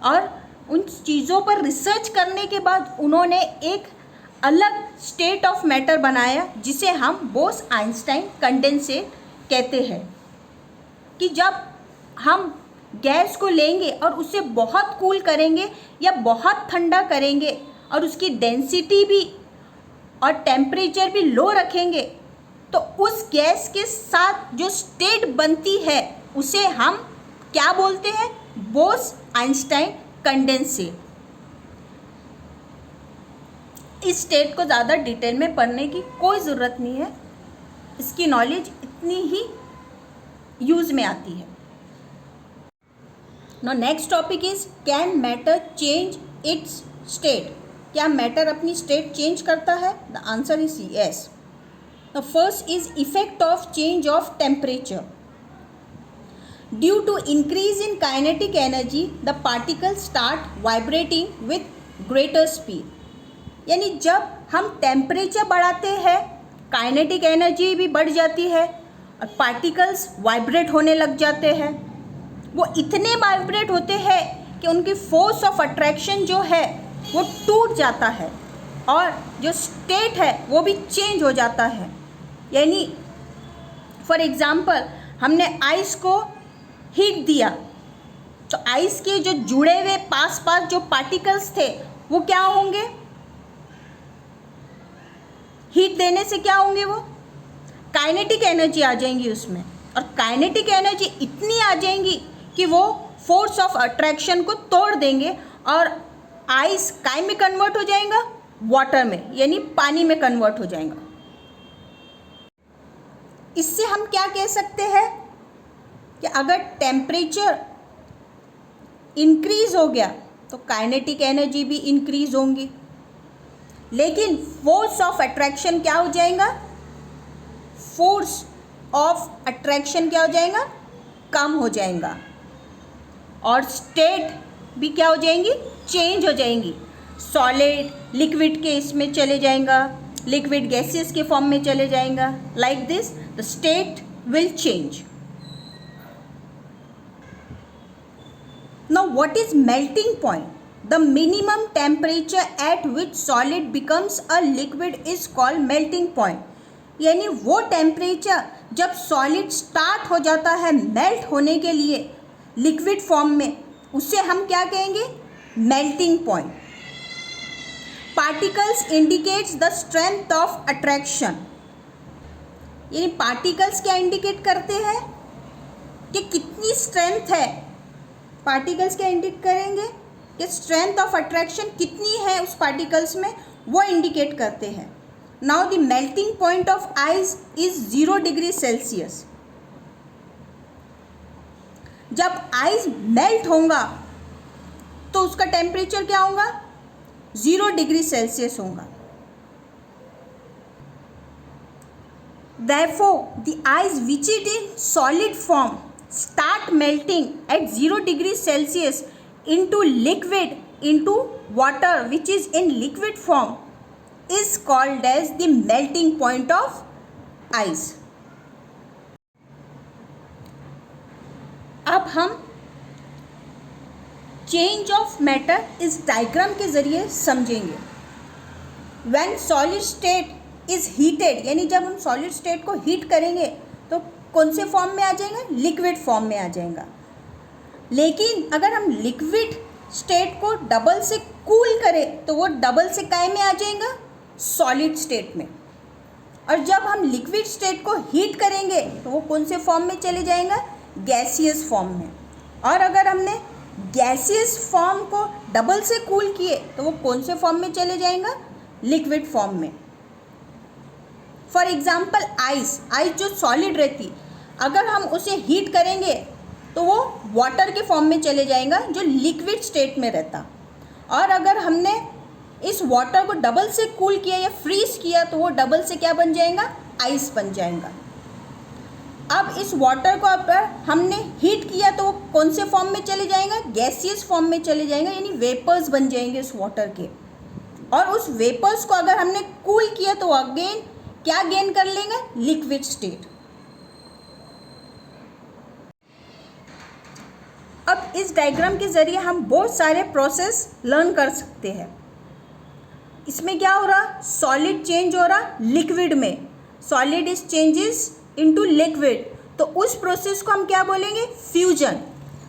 और उन चीज़ों पर रिसर्च करने के बाद उन्होंने एक अलग स्टेट ऑफ मैटर बनाया जिसे हम बोस-आइंस्टाइन कंडेंसेट कहते हैं। कि जब हम गैस को लेंगे और उसे बहुत कूल करेंगे या बहुत ठंडा करेंगे और उसकी डेंसिटी भी और टेम्परेचर भी लो रखेंगे, तो उस गैस के साथ जो स्टेट बनती है उसे हम क्या बोलते हैं? बोस-आइंस्टाइन कंडेंसेट। इस स्टेट को ज़्यादा डिटेल में पढ़ने की कोई ज़रूरत नहीं है, इसकी नॉलेज इतनी ही यूज़ में आती है। Now next topic is can matter change its state? क्या मैटर अपनी स्टेट चेंज करता है? The answer is yes. The first is effect of change of temperature. Due to increase in kinetic energy the particle start vibrating with greater speed. यानी जब हम टेम्परेचर बढ़ाते हैं, काइनेटिक एनर्जी भी बढ़ जाती है और पार्टिकल्स वाइब्रेट होने लग जाते हैं। वो इतने वाइब्रेट होते हैं कि उनकी फोर्स ऑफ अट्रैक्शन जो है वो टूट जाता है और जो स्टेट है वो भी चेंज हो जाता है। यानी फॉर एग्ज़ाम्पल हमने आइस को हीट दिया तो आइस के जो जुड़े हुए पास पास जो पार्टिकल्स थे वो क्या होंगे? हीट देने से क्या होंगे? वो काइनेटिक एनर्जी आ जाएंगी उसमें, और काइनेटिक एनर्जी इतनी आ जाएंगी कि वो फोर्स ऑफ अट्रैक्शन को तोड़ देंगे और आइस काय में कन्वर्ट हो जाएगा? वाटर में, यानी पानी में कन्वर्ट हो जाएगा। इससे हम क्या कह सकते हैं कि अगर टेम्परेचर इंक्रीज हो गया तो काइनेटिक एनर्जी भी इंक्रीज होंगी, लेकिन फोर्स ऑफ अट्रैक्शन क्या हो जाएगा? फोर्स ऑफ अट्रैक्शन क्या हो जाएगा? कम हो जाएगा और स्टेट भी क्या हो जाएंगी? चेंज हो जाएंगी। सॉलिड लिक्विड के इसमें चले जाएगा, लिक्विड गैसेस के फॉर्म में चले जाएगा। Like this the state will change. Now what is melting point? The minimum temperature at which solid becomes a liquid is called melting point. यानी वो टेम्परेचर जब सॉलिड स्टार्ट हो जाता है मेल्ट होने के लिए लिक्विड फॉर्म में, उसे हम क्या कहेंगे? Melting point. Particles indicates the strength of attraction. यानी पार्टिकल्स क्या इंडिकेट करते हैं कि कितनी स्ट्रेंथ है? पार्टिकल्स क्या इंडिकेट करेंगे कि स्ट्रेंथ ऑफ अट्रैक्शन कितनी है उस पार्टिकल्स में, वो इंडिकेट करते हैं। Now the melting point of ice is 0 degree Celsius. जब आइस मेल्ट होगा तो उसका टेम्परेचर क्या होगा? 0 डिग्री सेल्सियस होगा। Therefore, the ice which is in solid form start melting at 0 degree Celsius into liquid, into water which is in liquid form is called as the melting point of ice. अब हम चेंज ऑफ मैटर इस डायग्राम के ज़रिए समझेंगे। When solid state is heated, यानी जब हम सॉलिड स्टेट को हीट करेंगे तो कौन से फॉर्म में आ जाएगा? लिक्विड फॉर्म में आ जाएगा। लेकिन अगर हम लिक्विड स्टेट को डबल से कूल करें तो वो डबल से काय में आ जाएगा? सॉलिड स्टेट में। और जब हम लिक्विड स्टेट को हीट करेंगे तो वो कौन से फॉर्म में चले जाएगा? गैसियस फॉर्म में। और अगर हमने गैसियस फॉर्म को डबल से कूल किए तो वो कौन से फॉर्म में चले जाएगा? लिक्विड फॉर्म में। फॉर एग्जाम्पल आइस जो सॉलिड रहती, अगर हम उसे हीट करेंगे तो वो वाटर के फॉर्म में चले जाएगा जो लिक्विड स्टेट में रहता। और अगर हमने इस वाटर को डबल से कूल किया या फ्रीज किया तो वो डबल से क्या बन जाएगा? आइस बन जाएगा। अब इस वाटर को अगर हमने हीट किया तो वो कौन से फॉर्म में चले जाएगा? गैसियस फॉर्म में चले जाएगा, यानी वेपर्स बन जाएंगे इस वाटर के। और उस वेपर्स को अगर हमने कूल किया तो अगेन क्या गेन कर लेंगे? Liquid state. अब इस डायग्राम के ज़रिए हम बहुत सारे प्रोसेस लर्न कर सकते हैं। इसमें क्या हो रहा? सॉलिड चेंज हो रहा लिक्विड में, solid is changes into liquid, तो उस प्रोसेस को हम क्या बोलेंगे? फ्यूजन।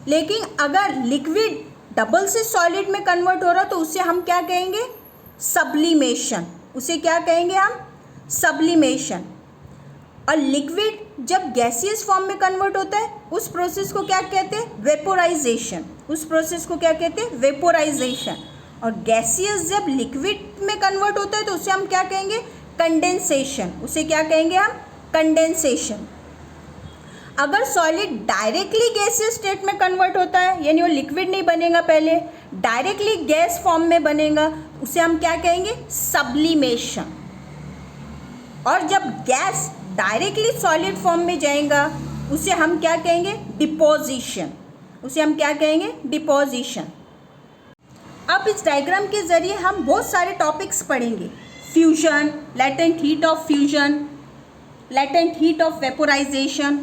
लेकिन अगर लिक्विड डबल से सॉलिड में कन्वर्ट हो रहा तो उसे हम क्या कहेंगे? सब्लिमेशन। उसे क्या कहेंगे हम? सब्लिमेशन। और लिक्विड जब गैसियस फॉर्म में कन्वर्ट होता है उस प्रोसेस को क्या कहते हैं? वेपोराइजेशन। उस प्रोसेस को क्या कहते हैं? वेपोराइजेशन। और गैसियस जब लिक्विड में कन्वर्ट होता है तो उसे हम क्या कहेंगे? कंडेंसेशन। उसे क्या कहेंगे हम? कंडेंसेशन। अगर सॉलिड डायरेक्टली गैसियस स्टेट में कन्वर्ट होता है, यानी वो लिक्विड नहीं बनेगा, पहले डायरेक्टली गैस फॉर्म में बनेगा, उसे हम क्या कहेंगे? सब्लिमेशन। और जब गैस डायरेक्टली सॉलिड फॉर्म में जाएगा उसे हम क्या कहेंगे? डिपोजिशन। उसे हम क्या कहेंगे? डिपोजिशन। अब इस डायग्राम के ज़रिए हम बहुत सारे टॉपिक्स पढ़ेंगे। Fusion, latent heat of fusion, latent heat of vaporisation.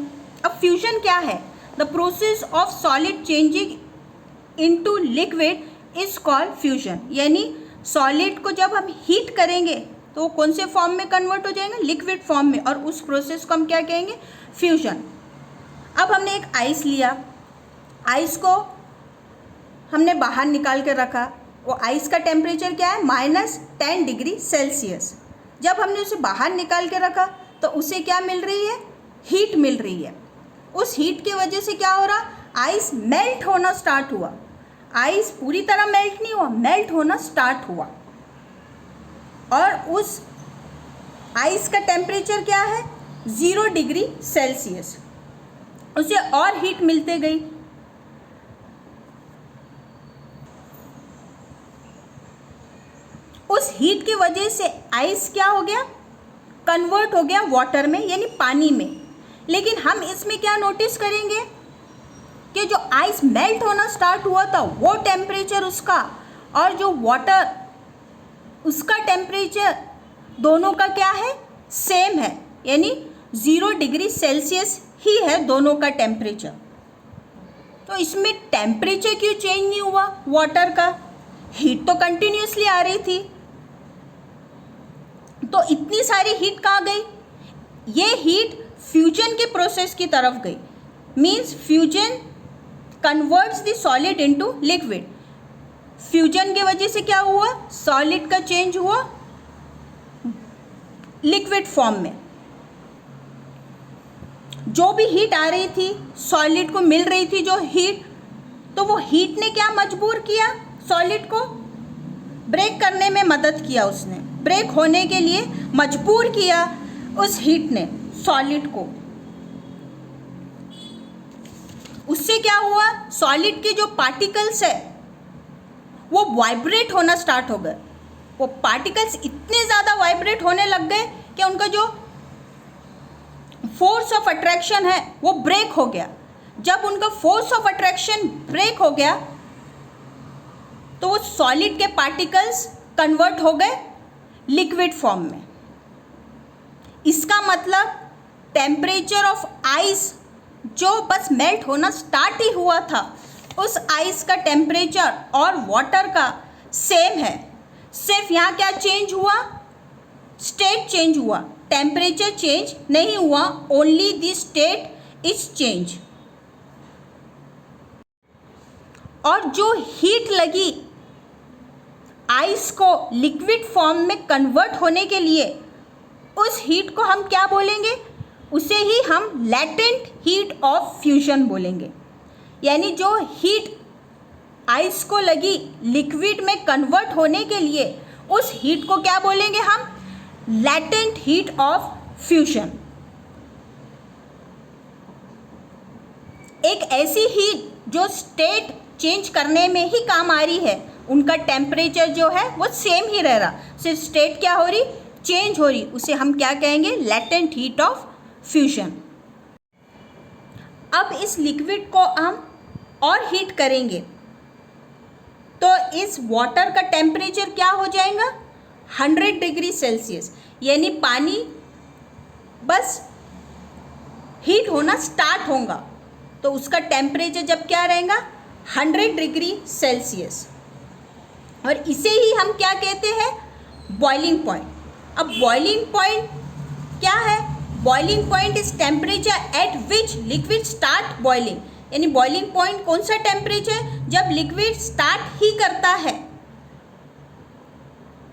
अब फ्यूजन क्या है? The process of solid changing into liquid is called fusion. यानी सॉलिड को जब हम हीट करेंगे तो वो कौन से फॉर्म में कन्वर्ट हो जाएगा? लिक्विड फॉर्म में। और उस प्रोसेस को हम क्या कहेंगे? फ्यूजन। अब हमने एक आइस लिया, आइस को हमने बाहर निकाल कर रखा। वो आइस का टेम्परेचर क्या है? -10 डिग्री सेल्सियस। जब हमने उसे बाहर निकाल के रखा तो उसे क्या मिल रही है? हीट मिल रही है। उस हीट की वजह से क्या हो रहा? आइस मेल्ट होना स्टार्ट हुआ। आइस पूरी तरह मेल्ट नहीं हुआ, मेल्ट होना स्टार्ट हुआ। और उस आइस का टेम्परेचर क्या है? 0 डिग्री सेल्सियस। उसे और हीट मिलते गई। उस हीट की वजह से आइस क्या हो गया? कन्वर्ट हो गया वाटर में, यानी पानी में। लेकिन हम इसमें क्या नोटिस करेंगे कि जो आइस मेल्ट होना स्टार्ट हुआ था वो टेम्परेचर उसका और जो वाटर उसका टेम्परेचर दोनों का क्या है? सेम है, यानी 0 डिग्री सेल्सियस ही है दोनों का टेम्परेचर। तो इसमें टेम्परेचर क्यों चेंज नहीं हुआ वाटर का? हीट तो कंटिन्यूसली आ रही थी। तो इतनी सारी हीट कहाँ गई? ये हीट फ्यूजन के प्रोसेस की तरफ गई। Means fusion converts the solid into liquid. Fusion की वजह से क्या हुआ? सॉलिड का चेंज हुआ लिक्विड फॉर्म में। जो भी हीट आ रही थी, सॉलिड को मिल रही थी जो हीट, तो वो हीट ने क्या मजबूर किया? सॉलिड को ब्रेक करने में मदद किया। उसने ब्रेक होने के लिए मजबूर किया उस हीट ने सॉलिड को। उससे क्या हुआ? सॉलिड के जो पार्टिकल्स है वो वाइब्रेट होना स्टार्ट हो गए। वो पार्टिकल्स इतने ज़्यादा वाइब्रेट होने लग गए कि उनका जो फोर्स ऑफ अट्रैक्शन है वो ब्रेक हो गया। जब उनका फोर्स ऑफ अट्रैक्शन ब्रेक हो गया तो वो सॉलिड के पार्टिकल्स कन्वर्ट हो गए लिक्विड फॉर्म में। इसका मतलब टेम्परेचर ऑफ आइस जो बस मेल्ट होना स्टार्ट ही हुआ था, उस आइस का टेम्परेचर और वाटर का सेम है। सिर्फ यहाँ क्या चेंज हुआ, स्टेट चेंज हुआ, टेम्परेचर चेंज नहीं हुआ, only the state is change. और जो हीट लगी आइस को लिक्विड फॉर्म में कन्वर्ट होने के लिए, उस हीट को हम क्या बोलेंगे, उसे ही हम लैटेंट हीट ऑफ फ्यूजन बोलेंगे। यानी जो हीट आइस को लगी लिक्विड में कन्वर्ट होने के लिए, उस हीट को क्या बोलेंगे हम, लैटेंट हीट ऑफ फ्यूजन। एक ऐसी हीट जो स्टेट चेंज करने में ही काम आ रही है, उनका टेम्परेचर जो है वो सेम ही रह रहा, सिर्फ स्टेट क्या हो रही, चेंज हो रही, उसे हम क्या कहेंगे, लैटेंट हीट ऑफ फ्यूजन। अब इस लिक्विड को हम और हीट करेंगे तो इस वाटर का टेम्परेचर क्या हो जाएगा, 100 डिग्री सेल्सियस। यानी पानी बस हीट होना स्टार्ट होगा तो उसका टेम्परेचर जब क्या रहेगा, 100 डिग्री सेल्सियस। और इसे ही हम क्या कहते हैं, बॉइलिंग पॉइंट। अब बॉइलिंग पॉइंट क्या है, boiling point is temperature at which liquid start boiling. यानी बॉइलिंग पॉइंट कौन सा टेम्परेचर, जब लिक्विड स्टार्ट ही करता है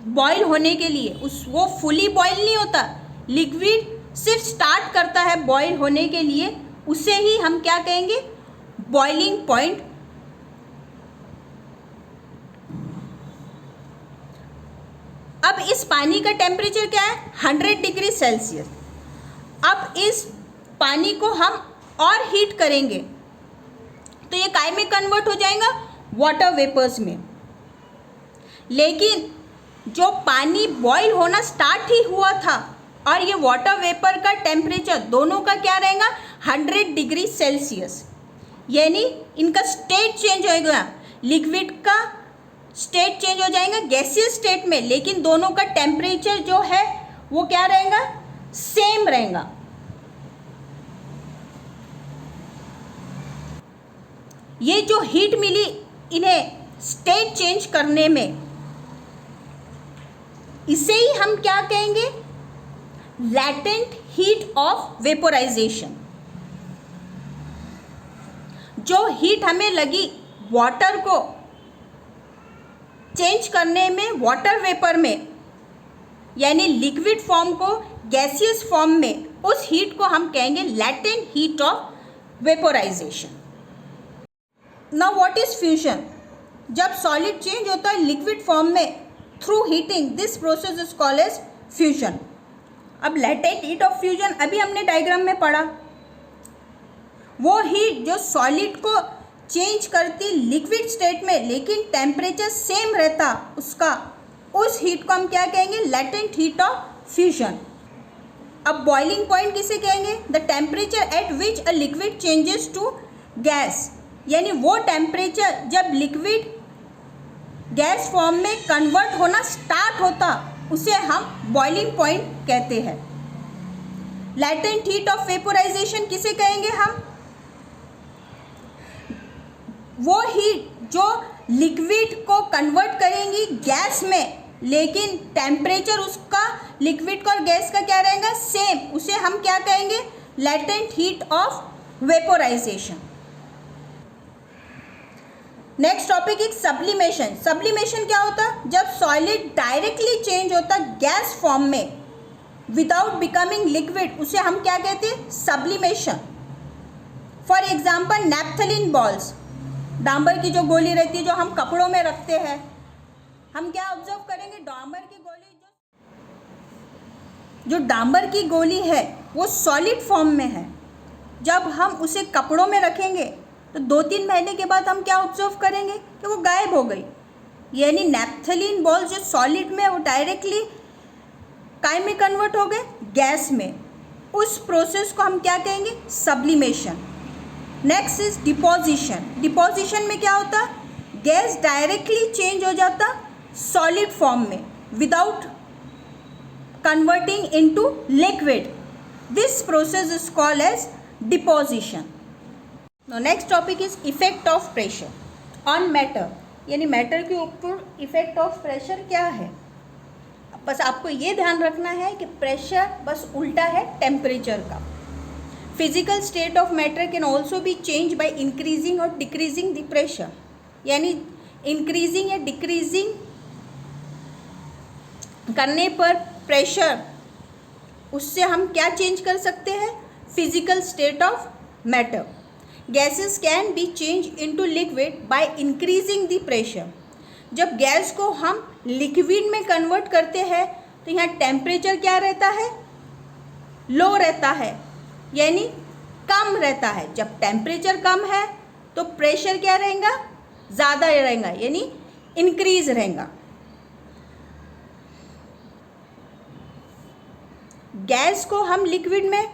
बॉयल होने के लिए, वो फुली बॉयल नहीं होता, लिक्विड सिर्फ स्टार्ट करता है बॉयल होने के लिए, उसे ही हम क्या कहेंगे, बॉइलिंग पॉइंट। अब इस पानी का टेम्परेचर क्या है, 100 डिग्री सेल्सियस। अब इस पानी को हम और हीट करेंगे तो ये काय में कन्वर्ट हो जाएगा, वाटर वेपर्स में। लेकिन जो पानी बॉईल होना स्टार्ट ही हुआ था और ये वाटर वेपर का टेम्परेचर दोनों का क्या रहेगा, 100 डिग्री सेल्सियस। यानी इनका स्टेट चेंज होएगा, लिक्विड का स्टेट चेंज हो जाएगा गैसियस स्टेट में, लेकिन दोनों का टेम्परेचर जो है वो क्या रहेगा, सेम रहेगा। ये जो हीट मिली इन्हें स्टेट चेंज करने में, इसे ही हम क्या कहेंगे, लैटेंट हीट ऑफ वेपोराइजेशन। जो हीट हमें लगी वाटर को चेंज करने में वाटर वेपर में, यानी लिक्विड फॉर्म को गैसियस फॉर्म में, उस हीट को हम कहेंगे latent heat of vaporisation. Now what is fusion, जब सॉलिड चेंज होता है लिक्विड फॉर्म में through heating, this process is called as fusion. अब लैटेंट हीट ऑफ फ्यूजन अभी हमने डायग्राम में पढ़ा, वो हीट जो सॉलिड को चेंज करती लिक्विड स्टेट में लेकिन टेम्परेचर सेम रहता उसका, उस हीट को हम क्या कहेंगे, लैटेंट हीट ऑफ फ्यूजन। अब बॉइलिंग पॉइंट किसे कहेंगे, the temperature at which a liquid changes to gas. यानी वो टेम्परेचर जब लिक्विड गैस फॉर्म में कन्वर्ट होना स्टार्ट होता, उसे हम बॉइलिंग पॉइंट कहते हैं। लैटेंट हीट ऑफ वेपोराइजेशन किसे कहेंगे हम, वो हीट जो लिक्विड को कन्वर्ट करेंगी गैस में, लेकिन टेम्परेचर उसका लिक्विड का और गैस का क्या रहेगा, सेम, उसे हम क्या कहेंगे, latent heat of vaporization. Next topic एक सब्लिमेशन। सब्लिमेशन क्या होता है, जब सॉलिड डायरेक्टली चेंज होता गैस फॉर्म में विदाउट बिकमिंग लिक्विड, उसे हम क्या कहते हैं, sublimation. For example naphthalene balls, डांबर की जो गोली रहती है जो हम कपड़ों में रखते हैं, हम क्या ऑब्जर्व करेंगे, डांबर की गोली, जो डांबर की गोली है वो सॉलिड फॉर्म में है, जब हम उसे कपड़ों में रखेंगे तो 2-3 महीने के बाद हम क्या ऑब्जर्व करेंगे कि वो गायब हो गई। यानी नैप्थलीन बॉल जो सॉलिड में, वो डायरेक्टली काय में कन्वर्ट हो गए, गैस में। उस प्रोसेस को हम क्या कहेंगे, sublimation. Next is deposition. Deposition में क्या होता, गैस डायरेक्टली चेंज हो जाता सॉलिड फॉर्म में without converting into liquid, this process is called as deposition. Now next topic is effect of pressure on matter, यानी मैटर के ऊपर इफेक्ट ऑफ प्रेशर क्या है। बस आपको ये ध्यान रखना है कि प्रेशर बस उल्टा है टेम्परेचर का। Physical state of matter can also be change by increasing और डिक्रीजिंग द प्रेशर, यानी इंक्रीजिंग या डिक्रीजिंग करने पर प्रेशर, उससे हम क्या चेंज कर सकते हैं, physical state of matter. Gases can be change into liquid by increasing the pressure. जब गैस को हम लिक्विड में कन्वर्ट करते हैं तो यहाँ टेम्परेचर क्या रहता है, लो रहता है, यानी कम रहता है। जब टेम्परेचर कम है तो प्रेशर क्या रहेगा, ज़्यादा रहेगा, यानी इंक्रीज रहेगा। गैस को हम लिक्विड में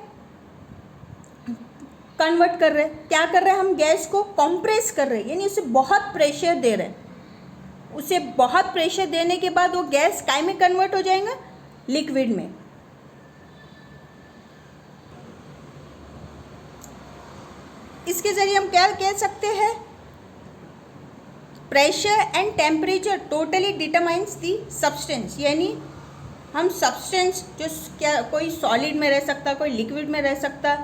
कन्वर्ट कर रहे हैं, क्या कर रहे हैं हम, गैस को कंप्रेस कर रहे हैं, यानी उसे बहुत प्रेशर दे रहे हैं। उसे बहुत प्रेशर देने के बाद वो गैस काय में कन्वर्ट हो जाएगा, लिक्विड में। इसके जरिए हम क्या कह सकते हैं, pressure and temperature totally determines the substance, यानी हम सब्सटेंस जो क्या, कोई सॉलिड में रह सकता, कोई लिक्विड में रह सकता,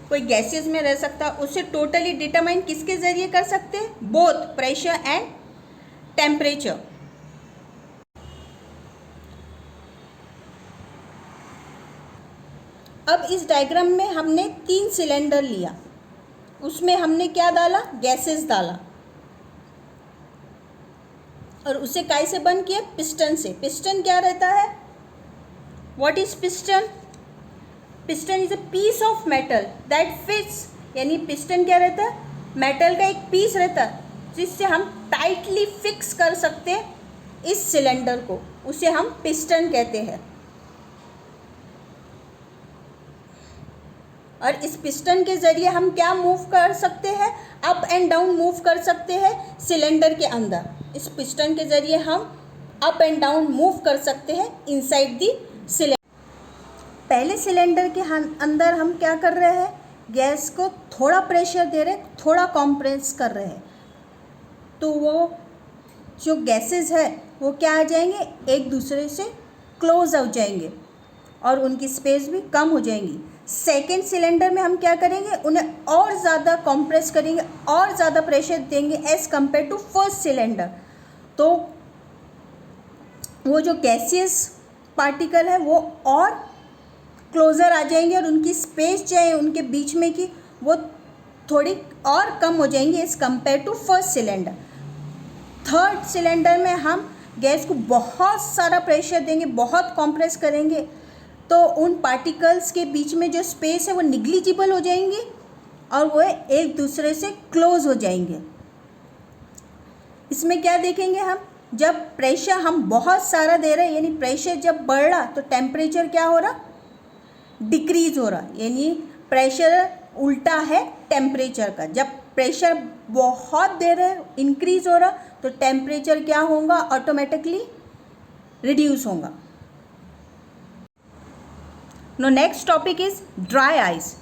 कोई गैसेस में रह सकता, उसे टोटली डिटरमाइन किसके ज़रिए कर सकते हैं, बोथ प्रेशर एंड टेम्परेचर। अब इस डायग्राम में हमने 3 सिलेंडर लिया, उसमें हमने क्या डाला, गैसेस डाला, और उसे काय से बंद किया, पिस्टन से। पिस्टन क्या रहता है, what is piston, piston is a piece of metal that fits, यानी पिस्टन क्या रहता है, मेटल का एक पीस रहता है जिससे हम टाइटली फिक्स कर सकते हैं इस सिलेंडर को, उसे हम पिस्टन कहते हैं। और इस पिस्टन के ज़रिए हम क्या मूव कर सकते हैं, अप एंड डाउन मूव कर सकते हैं सिलेंडर के अंदर। इस पिस्टन के ज़रिए हम अप एंड डाउन मूव कर सकते हैं इनसाइड दी सिलेंडर। पहले सिलेंडर के अंदर हम क्या कर रहे हैं, गैस को थोड़ा प्रेशर दे रहे, थोड़ा कंप्रेस कर रहे हैं, तो वो जो गैसेस है वो क्या आ जाएंगे, एक दूसरे से क्लोज हो जाएंगे और उनकी स्पेस भी कम हो जाएंगी। सेकेंड सिलेंडर में हम क्या करेंगे, उन्हें और ज़्यादा कंप्रेस करेंगे, और ज़्यादा प्रेशर देंगे as compare to first cylinder. तो वो जो गैसियस पार्टिकल है वो और क्लोज़र आ जाएंगे और उनकी स्पेस जो है उनके बीच में की वो थोड़ी और कम हो जाएंगी as compare to first cylinder. Third cylinder में हम गैस को बहुत सारा प्रेशर देंगे, बहुत कंप्रेस करेंगे, तो उन पार्टिकल्स के बीच में जो स्पेस है वो निग्लिजिबल हो जाएंगी और वो एक दूसरे से क्लोज हो जाएंगे। इसमें क्या देखेंगे हम, जब प्रेशर हम बहुत सारा दे रहे हैं, यानी प्रेशर जब बढ़ रहा तो टेम्परेचर क्या हो रहा, डिक्रीज हो रहा, यानी प्रेशर उल्टा है टेम्परेचर का। जब प्रेशर बहुत दे रहे, इंक्रीज हो रहा, तो टेम्परेचर क्या होगा, ऑटोमेटिकली रिड्यूस होगा। Now next topic is dry ice.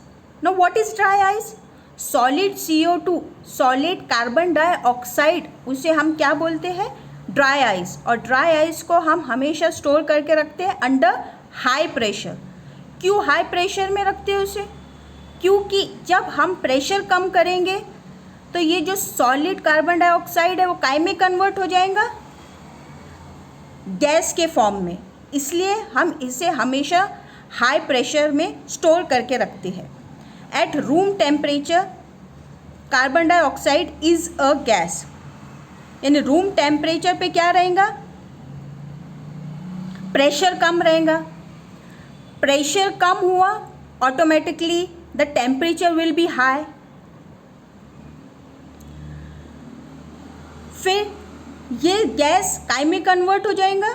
Now what is dry ice, solid CO2, solid carbon dioxide, उसे हम क्या बोलते हैं, ड्राई आइस। और ड्राई आइस को हम हमेशा स्टोर करके रखते हैं अंडर हाई प्रेशर। क्यों हाई प्रेशर में रखते हैं उसे, क्योंकि जब हम प्रेशर कम करेंगे तो ये जो सॉलिड कार्बन डाइऑक्साइड है वो काय में कन्वर्ट हो जाएगा, गैस के फॉर्म में। इसलिए हम इसे हमेशा हाई प्रेशर में स्टोर करके रखते हैं। At room temperature carbon dioxide is a gas, यानी रूम टेम्परेचर पे क्या रहेगा, प्रेशर कम रहेगा। प्रेशर कम हुआ, automatically the temperature will be high. फिर ये गैस काय में कन्वर्ट हो जाएगा,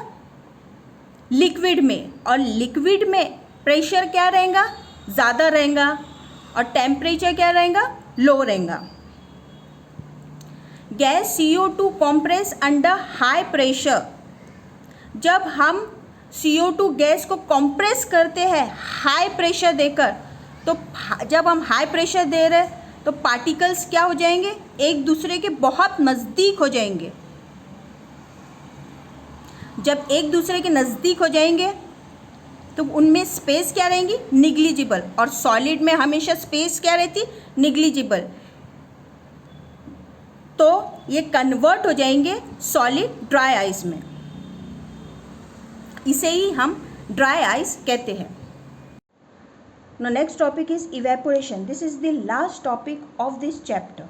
लिक्विड में, और लिक्विड में प्रेशर क्या रहेगा, ज़्यादा रहेगा और टेम्परेचर क्या रहेगा, लो रहेगा। Gas CO2 compress under high pressure. जब हम CO2 गैस को कंप्रेस करते हैं हाई प्रेशर देकर, तो जब हम हाई प्रेशर दे रहे तो पार्टिकल्स क्या हो जाएंगे, एक दूसरे के बहुत नज़दीक हो जाएंगे। जब एक दूसरे के नज़दीक हो जाएंगे तो उनमें स्पेस क्या रहेंगी, निग्लिजिबल। और सॉलिड में हमेशा स्पेस क्या रहती, निग्लिजिबल। तो ये कन्वर्ट हो जाएंगे सॉलिड ड्राई आइस में। इसे ही हम ड्राई आइस कहते हैं। Now next topic is evaporation. This is the last topic of this chapter.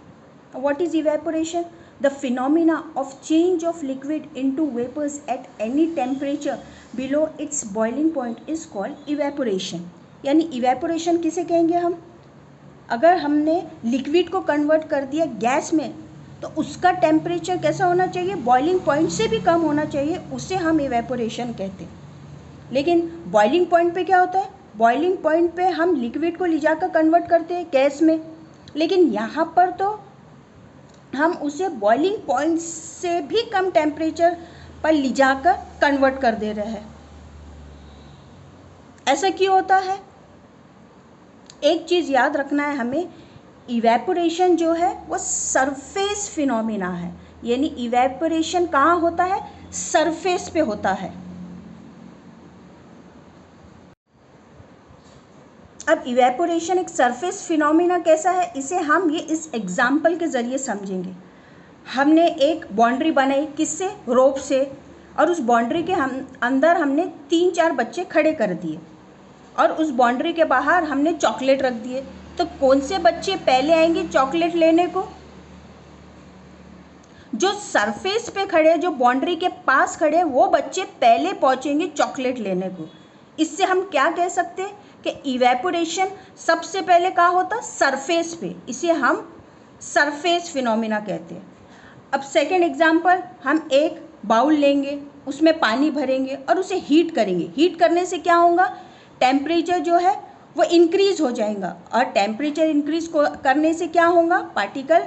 What is evaporation? The phenomena of change of liquid into vapors at any temperature below its boiling point is called evaporation. यानी evaporation किसे कहेंगे हम? अगर हमने लिक्विड को कन्वर्ट कर दिया गैस में तो उसका टेम्परेचर कैसा होना चाहिए, बॉइलिंग पॉइंट से भी कम होना चाहिए, उसे हम इवेपोरेशन कहते हैं। लेकिन बॉइलिंग पॉइंट पे क्या होता है, बॉइलिंग पॉइंट पे हम लिक्विड को ले जाकर कन्वर्ट करते हैं गैस में, लेकिन यहाँ पर तो हम उसे बॉइलिंग पॉइंट से भी कम टेम्परेचर पर ले जाकर कन्वर्ट कर दे रहे हैं। ऐसा क्यों होता है? एक चीज़ याद रखना है हमें, इवेपोरेशन जो है वो सरफेस फिनोमिना है। यानी इवेपोरेशन कहाँ होता है, सरफेस पे होता है। अब इवेपोरेशन एक सरफेस फिनोमिना कैसा है, इसे हम ये इस एग्जाम्पल के ज़रिए समझेंगे। हमने एक बाउंड्री बनाई, किससे, रोप से, और उस बाउंड्री के अंदर हमने 3-4 बच्चे खड़े कर दिए और उस बाउंड्री के बाहर हमने चॉकलेट रख दिए। तो कौन से बच्चे पहले आएंगे चॉकलेट लेने को? जो सरफेस पे खड़े, जो बाउंड्री के पास खड़े, वो बच्चे पहले पहुंचेंगे चॉकलेट लेने को। इससे हम क्या कह सकते हैं कि इवेपोरेशन सबसे पहले कहाँ होता, सरफेस पे। इसे हम सरफेस फिनोमिना कहते हैं। अब सेकेंड एग्जाम्पल, हम एक बाउल लेंगे, उसमें पानी भरेंगे और उसे हीट करेंगे। हीट करने से क्या होगा, टेम्परेचर जो है वो इंक्रीज हो जाएगा, और टेम्परेचर इंक्रीज करने से क्या होगा, पार्टिकल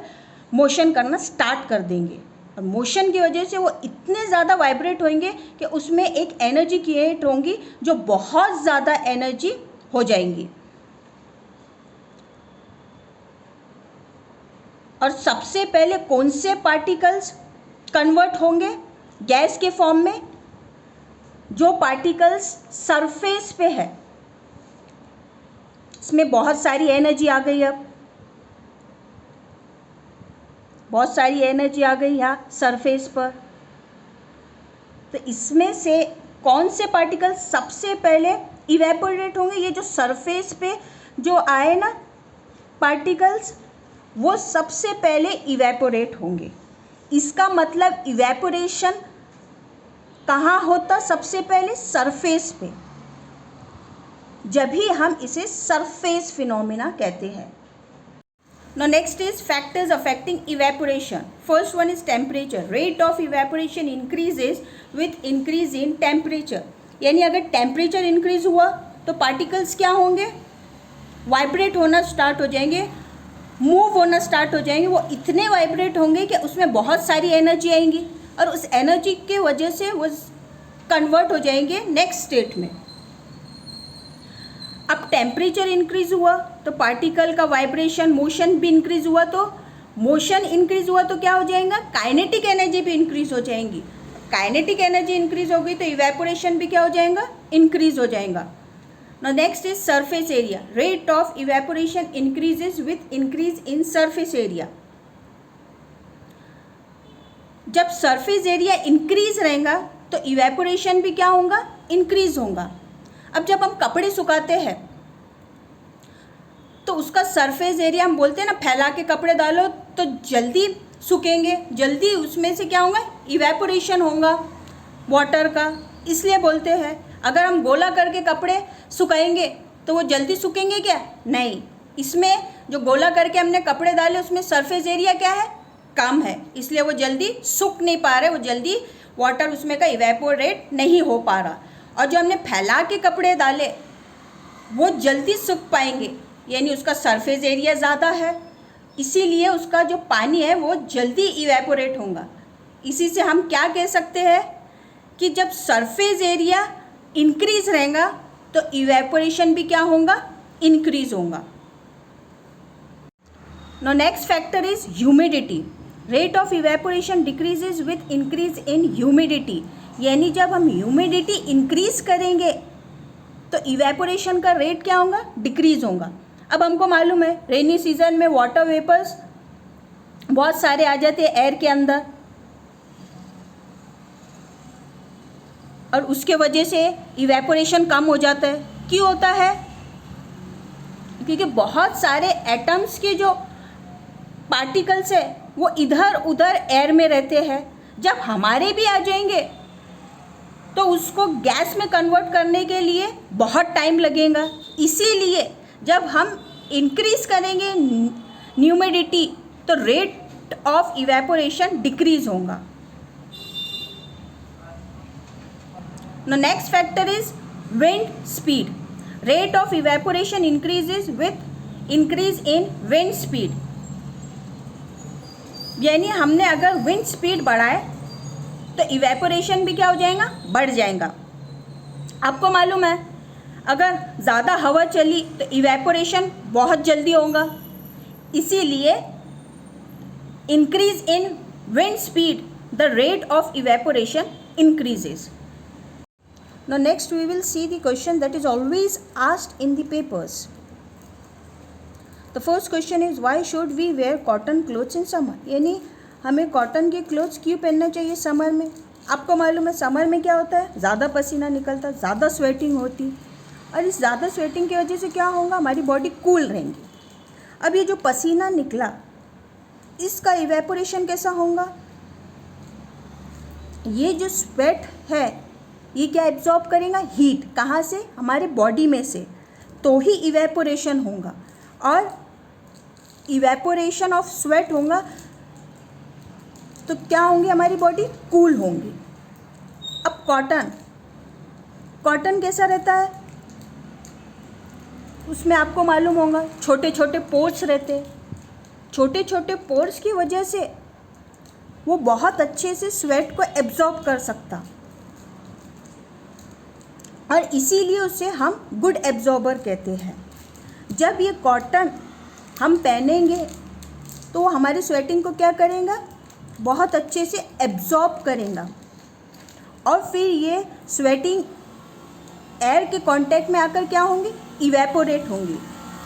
मोशन करना स्टार्ट कर देंगे, और मोशन की वजह से वो इतने ज़्यादा वाइब्रेट होंगे कि उसमें एक एनर्जी क्रिएट होंगी जो बहुत ज़्यादा एनर्जी हो जाएंगी। और सबसे पहले कौन से पार्टिकल्स कन्वर्ट होंगे गैस के फॉर्म में? जो पार्टिकल्स सरफेस पे है, इसमें बहुत सारी एनर्जी आ गई। अब बहुत सारी एनर्जी आ गई यहाँ सरफेस पर, तो इसमें से कौन से पार्टिकल्स सबसे पहले इवेपोरेट होंगे? ये जो सरफेस पे जो आए ना पार्टिकल्स, वो सबसे पहले इवेपोरेट होंगे। इसका मतलब इवेपोरेशन कहाँ होता, सबसे पहले सरफेस पे, जब भी हम इसे सरफेस फिनोमिना कहते हैं। Now next is factors affecting evaporation. First one is temperature. Rate of evaporation increases with increase in temperature. यानी अगर टेम्परेचर इंक्रीज हुआ तो पार्टिकल्स क्या होंगे, वाइब्रेट होना स्टार्ट हो जाएंगे, मूव होना स्टार्ट हो जाएंगे। वो इतने वाइब्रेट होंगे कि उसमें बहुत सारी एनर्जी आएंगी और उस एनर्जी के वजह से वो कन्वर्ट हो जाएंगे नेक्स्ट स्टेट में। अब टेम्परेचर इंक्रीज हुआ तो पार्टिकल का वाइब्रेशन, मोशन भी इंक्रीज हुआ, तो मोशन इंक्रीज हुआ तो क्या हो जाएगा, काइनेटिक एनर्जी भी इंक्रीज हो जाएंगी। काइनेटिक एनर्जी इंक्रीज हो गई तो इवेपोरेशन भी क्या हो जाएगा, इंक्रीज हो जाएगा। Now next is surface area. Rate of evaporation increases with increase in surface area. जब सरफेस एरिया इंक्रीज रहेगा तो इवेपोरेशन भी क्या होगा, इंक्रीज होगा. अब जब हम कपड़े सुखाते हैं तो उसका सरफेस एरिया हम बोलते हैं ना, फैला के कपड़े डालो तो जल्दी सूखेंगे, जल्दी उसमें से क्या होगा, इवेपोरेशन होगा वाटर का, इसलिए बोलते हैं. अगर हम गोला करके कपड़े सुखाएंगे तो वो जल्दी सूखेंगे क्या, नहीं. इसमें जो गोला करके हमने कपड़े डाले उसमें सरफेस एरिया क्या है, कम है, इसलिए वो जल्दी सूख नहीं पा रहे, वो जल्दी वाटर उसमें का इवेपोरेट नहीं हो पा रहा. और जो हमने फैला के कपड़े डाले वो जल्दी सूख पाएंगे, यानी उसका सरफेस एरिया ज़्यादा है, इसीलिए उसका जो पानी है वो जल्दी इवेपोरेट होगा. इसी से हम क्या कह सकते हैं कि जब सरफेस एरिया इंक्रीज रहेगा तो इवेपोरेशन भी क्या होगा, इंक्रीज होगा. Now next factor is humidity. Rate of evaporation decreases with increase in humidity. यानी जब हम ह्यूमिडिटी इंक्रीज करेंगे तो इवेपोरेशन का रेट क्या होगा, डिक्रीज होगा. अब हमको मालूम है रेनी सीजन में वाटर वेपर्स बहुत सारे आ जाते हैं एयर के अंदर, और उसके वजह से इवेपोरेशन कम हो जाता है. क्यों होता है? क्योंकि बहुत सारे एटम्स के जो पार्टिकल्स है वो इधर उधर एयर में रहते हैं. जब हमारे भी आ जाएंगे तो उसको गैस में कन्वर्ट करने के लिए बहुत टाइम लगेगा. इसीलिए जब हम इंक्रीज करेंगे ह्यूमिडिटी तो रेट ऑफ इवेपोरेशन डिक्रीज होगा. Now next factor is wind speed. Rate of evaporation increases with increase in wind speed. यानी हमने अगर wind speed बढ़ाए तो evaporation भी क्या हो जाएगा, बढ़ जाएगा. आपको मालूम है अगर ज़्यादा हवा चली तो evaporation बहुत जल्दी होगा. इसीलिए increase in wind speed the rate of evaporation increases. Now next we will see the question that is always asked in the papers. The first question is why should we wear cotton clothes in summer? यानी हमें कॉटन के क्लोथ्स क्यों पहनना चाहिए समर में. आपको मालूम है समर में क्या होता है, ज़्यादा पसीना निकलता, ज़्यादा स्वेटिंग होती, और इस ज़्यादा स्वेटिंग की वजह से क्या होगा, हमारी बॉडी कूल रहेंगी. अब ये जो पसीना निकला इसका इवेपोरेशन कैसा होगा, ये जो स्वेट है ये क्या एब्जॉर्ब करेगा, हीट. कहाँ से, हमारे बॉडी में से, तो ही इवेपोरेशन होगा. और इवेपोरेशन ऑफ स्वेट होगा तो क्या होंगी, हमारी बॉडी कूल होंगी. अब कॉटन कैसा रहता है, उसमें आपको मालूम होगा छोटे छोटे पोर्स रहते हैं. छोटे छोटे पोर्स की वजह से वो बहुत अच्छे से स्वेट को एब्जॉर्ब कर सकता, और इसीलिए उसे हम गुड एब्जॉर्बर कहते हैं. जब ये कॉटन हम पहनेंगे तो वो हमारी स्वेटिंग को क्या करेगा, बहुत अच्छे से एब्जॉर्ब करेगा, और फिर ये स्वेटिंग एयर के कांटेक्ट में आकर क्या होंगी, इवेपोरेट होंगी,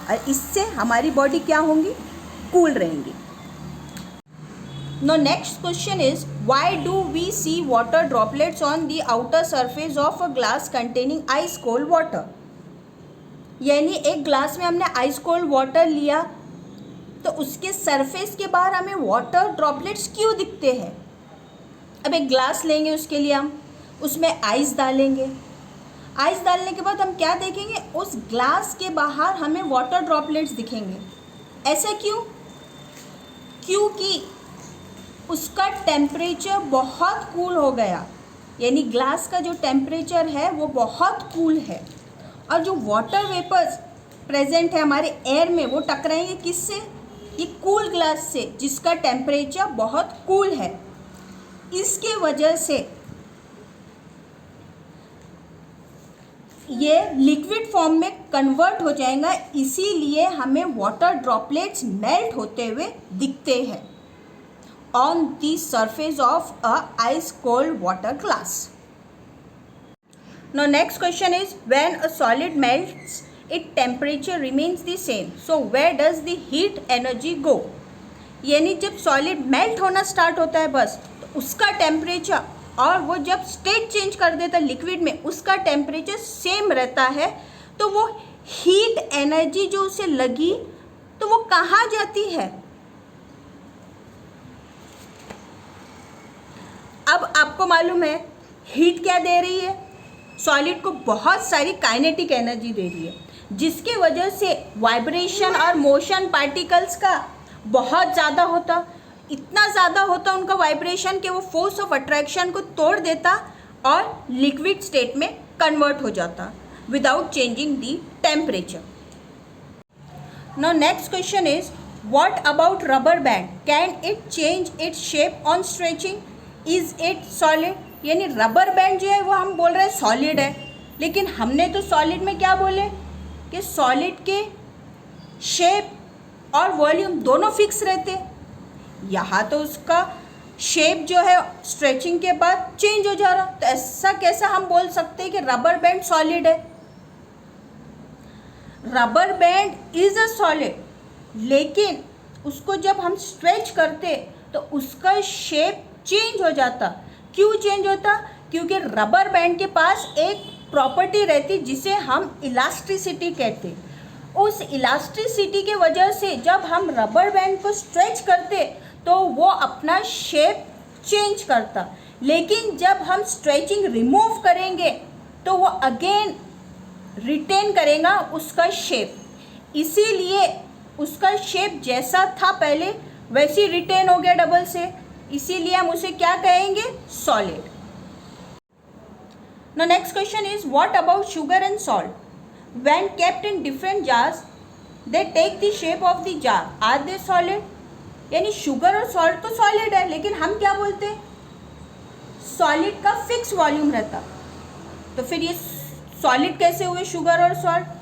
और इससे हमारी बॉडी क्या होंगी, कूल रहेंगी. Now next question is why do we see water droplets on the outer surface of a glass containing ice cold water? यानी एक ग्लास में हमने आइस कोल्ड वाटर लिया तो उसके सरफेस के बाहर हमें वाटर ड्रॉपलेट्स क्यों दिखते हैं. अब एक ग्लास लेंगे, उसके लिए हम उसमें आइस डालेंगे. आइस डालने के बाद हम क्या देखेंगे, उस ग्लास के बाहर हमें वाटर ड्रॉपलेट्स दिखेंगे. ऐसा क्यों? क्योंकि उसका टेम्परेचर बहुत कूल हो गया. यानी ग्लास का जो टेम्परेचर है वो बहुत कूल है, और जो वाटर वेपर्स प्रेजेंट है हमारे एयर में वो टकराएंगे किससे, ये कूल ग्लास से जिसका टेम्परेचर बहुत कूल है. इसके वजह से ये लिक्विड फॉर्म में कन्वर्ट हो जाएगा. इसीलिए हमें वाटर ड्रॉपलेट्स मेल्ट होते हुए दिखते हैं on the surface of a ice cold water glass. Now next question is when a solid melts its temperature remains the same, so where does the heat energy go? यानी जब सॉलिड मेल्ट होना स्टार्ट होता है बस तो उसका टेम्परेचर, और वो जब स्टेट चेंज कर देता है लिक्विड में उसका टेम्परेचर सेम रहता है, तो वो हीट एनर्जी जो उसे लगी तो वो कहाँ जाती है. अब आपको मालूम है हीट क्या दे रही है, सॉलिड को बहुत सारी काइनेटिक एनर्जी दे रही है, जिसके वजह से वाइब्रेशन और मोशन पार्टिकल्स का बहुत ज़्यादा होता, इतना ज़्यादा होता उनका वाइब्रेशन कि वो फोर्स ऑफ अट्रैक्शन को तोड़ देता और लिक्विड स्टेट में कन्वर्ट हो जाता without changing the temperature. Now next question is what about rubber band, can it change its shape on stretching, is it solid. यानी रबर बैंड जो है वो हम बोल रहे हैं सॉलिड है, लेकिन हमने तो सॉलिड में क्या बोले कि सॉलिड के शेप और वॉल्यूम दोनों फिक्स रहते। यहाँ तो उसका शेप जो है स्ट्रेचिंग के बाद चेंज हो जा रहा, तो ऐसा कैसे हम बोल सकते हैं कि रबर बैंड सॉलिड है? Rubber band is a solid, लेकिन उसको जब हम स्ट्रेच करते तो उसका शेप चेंज हो जाता। क्यों चेंज होता? क्योंकि रबर बैंड के पास एक प्रॉपर्टी रहती जिसे हम इलास्टिसिटी कहते। उस इलास्टिसिटी के वजह से जब हम रबर बैंड को स्ट्रेच करते तो वो अपना शेप चेंज करता, लेकिन जब हम स्ट्रेचिंग रिमूव करेंगे तो वो अगेन रिटेन करेगा उसका शेप। इसीलिए उसका शेप जैसा था पहले वैसे ही रिटेन हो गया डबल से, इसीलिए हम उसे क्या कहेंगे? Solid. Now next question is, what about sugar and salt? When kept in different jars, they take the shape of the jar. Are they solid? यानी शुगर और सॉल्ट तो सॉलिड है, लेकिन हम क्या बोलते हैं? सॉलिड का फिक्स वॉल्यूम रहता। तो फिर ये सॉलिड कैसे हुए शुगर और सॉल्ट?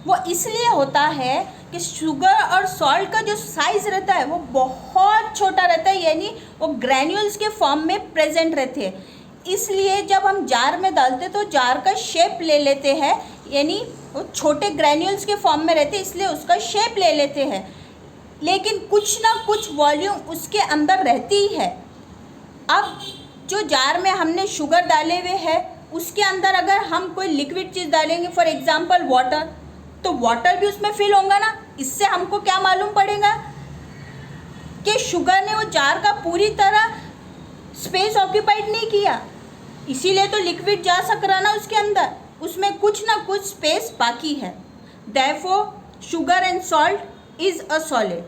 वो इसलिए होता है कि शुगर और सॉल्ट का जो साइज रहता है वो बहुत छोटा रहता है, यानी वो ग्रैन्यूल्स के फॉर्म में प्रेजेंट रहते हैं। इसलिए जब हम जार में डालते तो जार का शेप ले लेते हैं, यानी वो छोटे ग्रैन्यूल्स के फॉर्म में रहते हैं, इसलिए उसका शेप ले लेते हैं, लेकिन कुछ ना कुछ वॉल्यूम उसके अंदर रहती ही है। अब जो जार में हमने शुगर डाले हुए हैं उसके अंदर अगर हम कोई लिक्विड चीज़ डालेंगे, फॉर एग्जांपल वाटर, तो वाटर भी उसमें फिल होगा ना। इससे हमको क्या मालूम पड़ेगा कि शुगर ने वो जार का पूरी तरह स्पेस ऑक्यूपाइड नहीं किया, इसीलिए तो लिक्विड जा सक रहा ना उसके अंदर, उसमें कुछ ना कुछ स्पेस बाकी है। Therefore sugar and salt is a solid.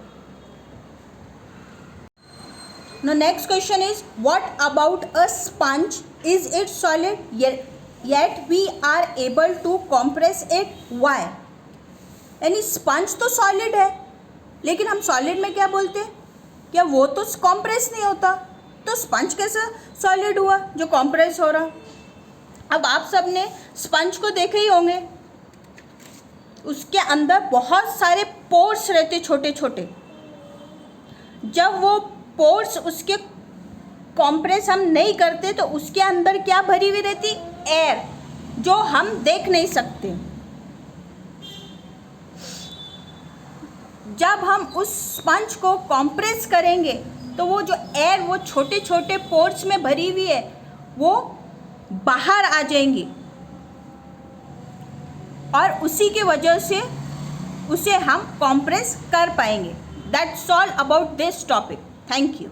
Now next question is, what about a sponge? Is it solid? Yet we are able to compress it. Why? यानी स्पंज तो सॉलिड है, लेकिन हम सॉलिड में क्या बोलते हैं? क्या वो तो कॉम्प्रेस नहीं होता, तो स्पंज कैसे सॉलिड हुआ जो कॉम्प्रेस हो रहा? अब आप सब ने स्पंज को देखे ही होंगे, उसके अंदर बहुत सारे पोर्स रहते छोटे छोटे। जब वो पोर्स उसके कॉम्प्रेस हम नहीं करते तो उसके अंदर क्या भरी हुई रहती? एयर, जो हम देख नहीं सकते। जब हम उस स्पंज को कॉम्प्रेस करेंगे तो वो जो एयर वो छोटे छोटे पोर्स में भरी हुई है वो बाहर आ जाएंगी, और उसी की वजह से उसे हम कॉम्प्रेस कर पाएंगे। That's all about this topic. Thank you.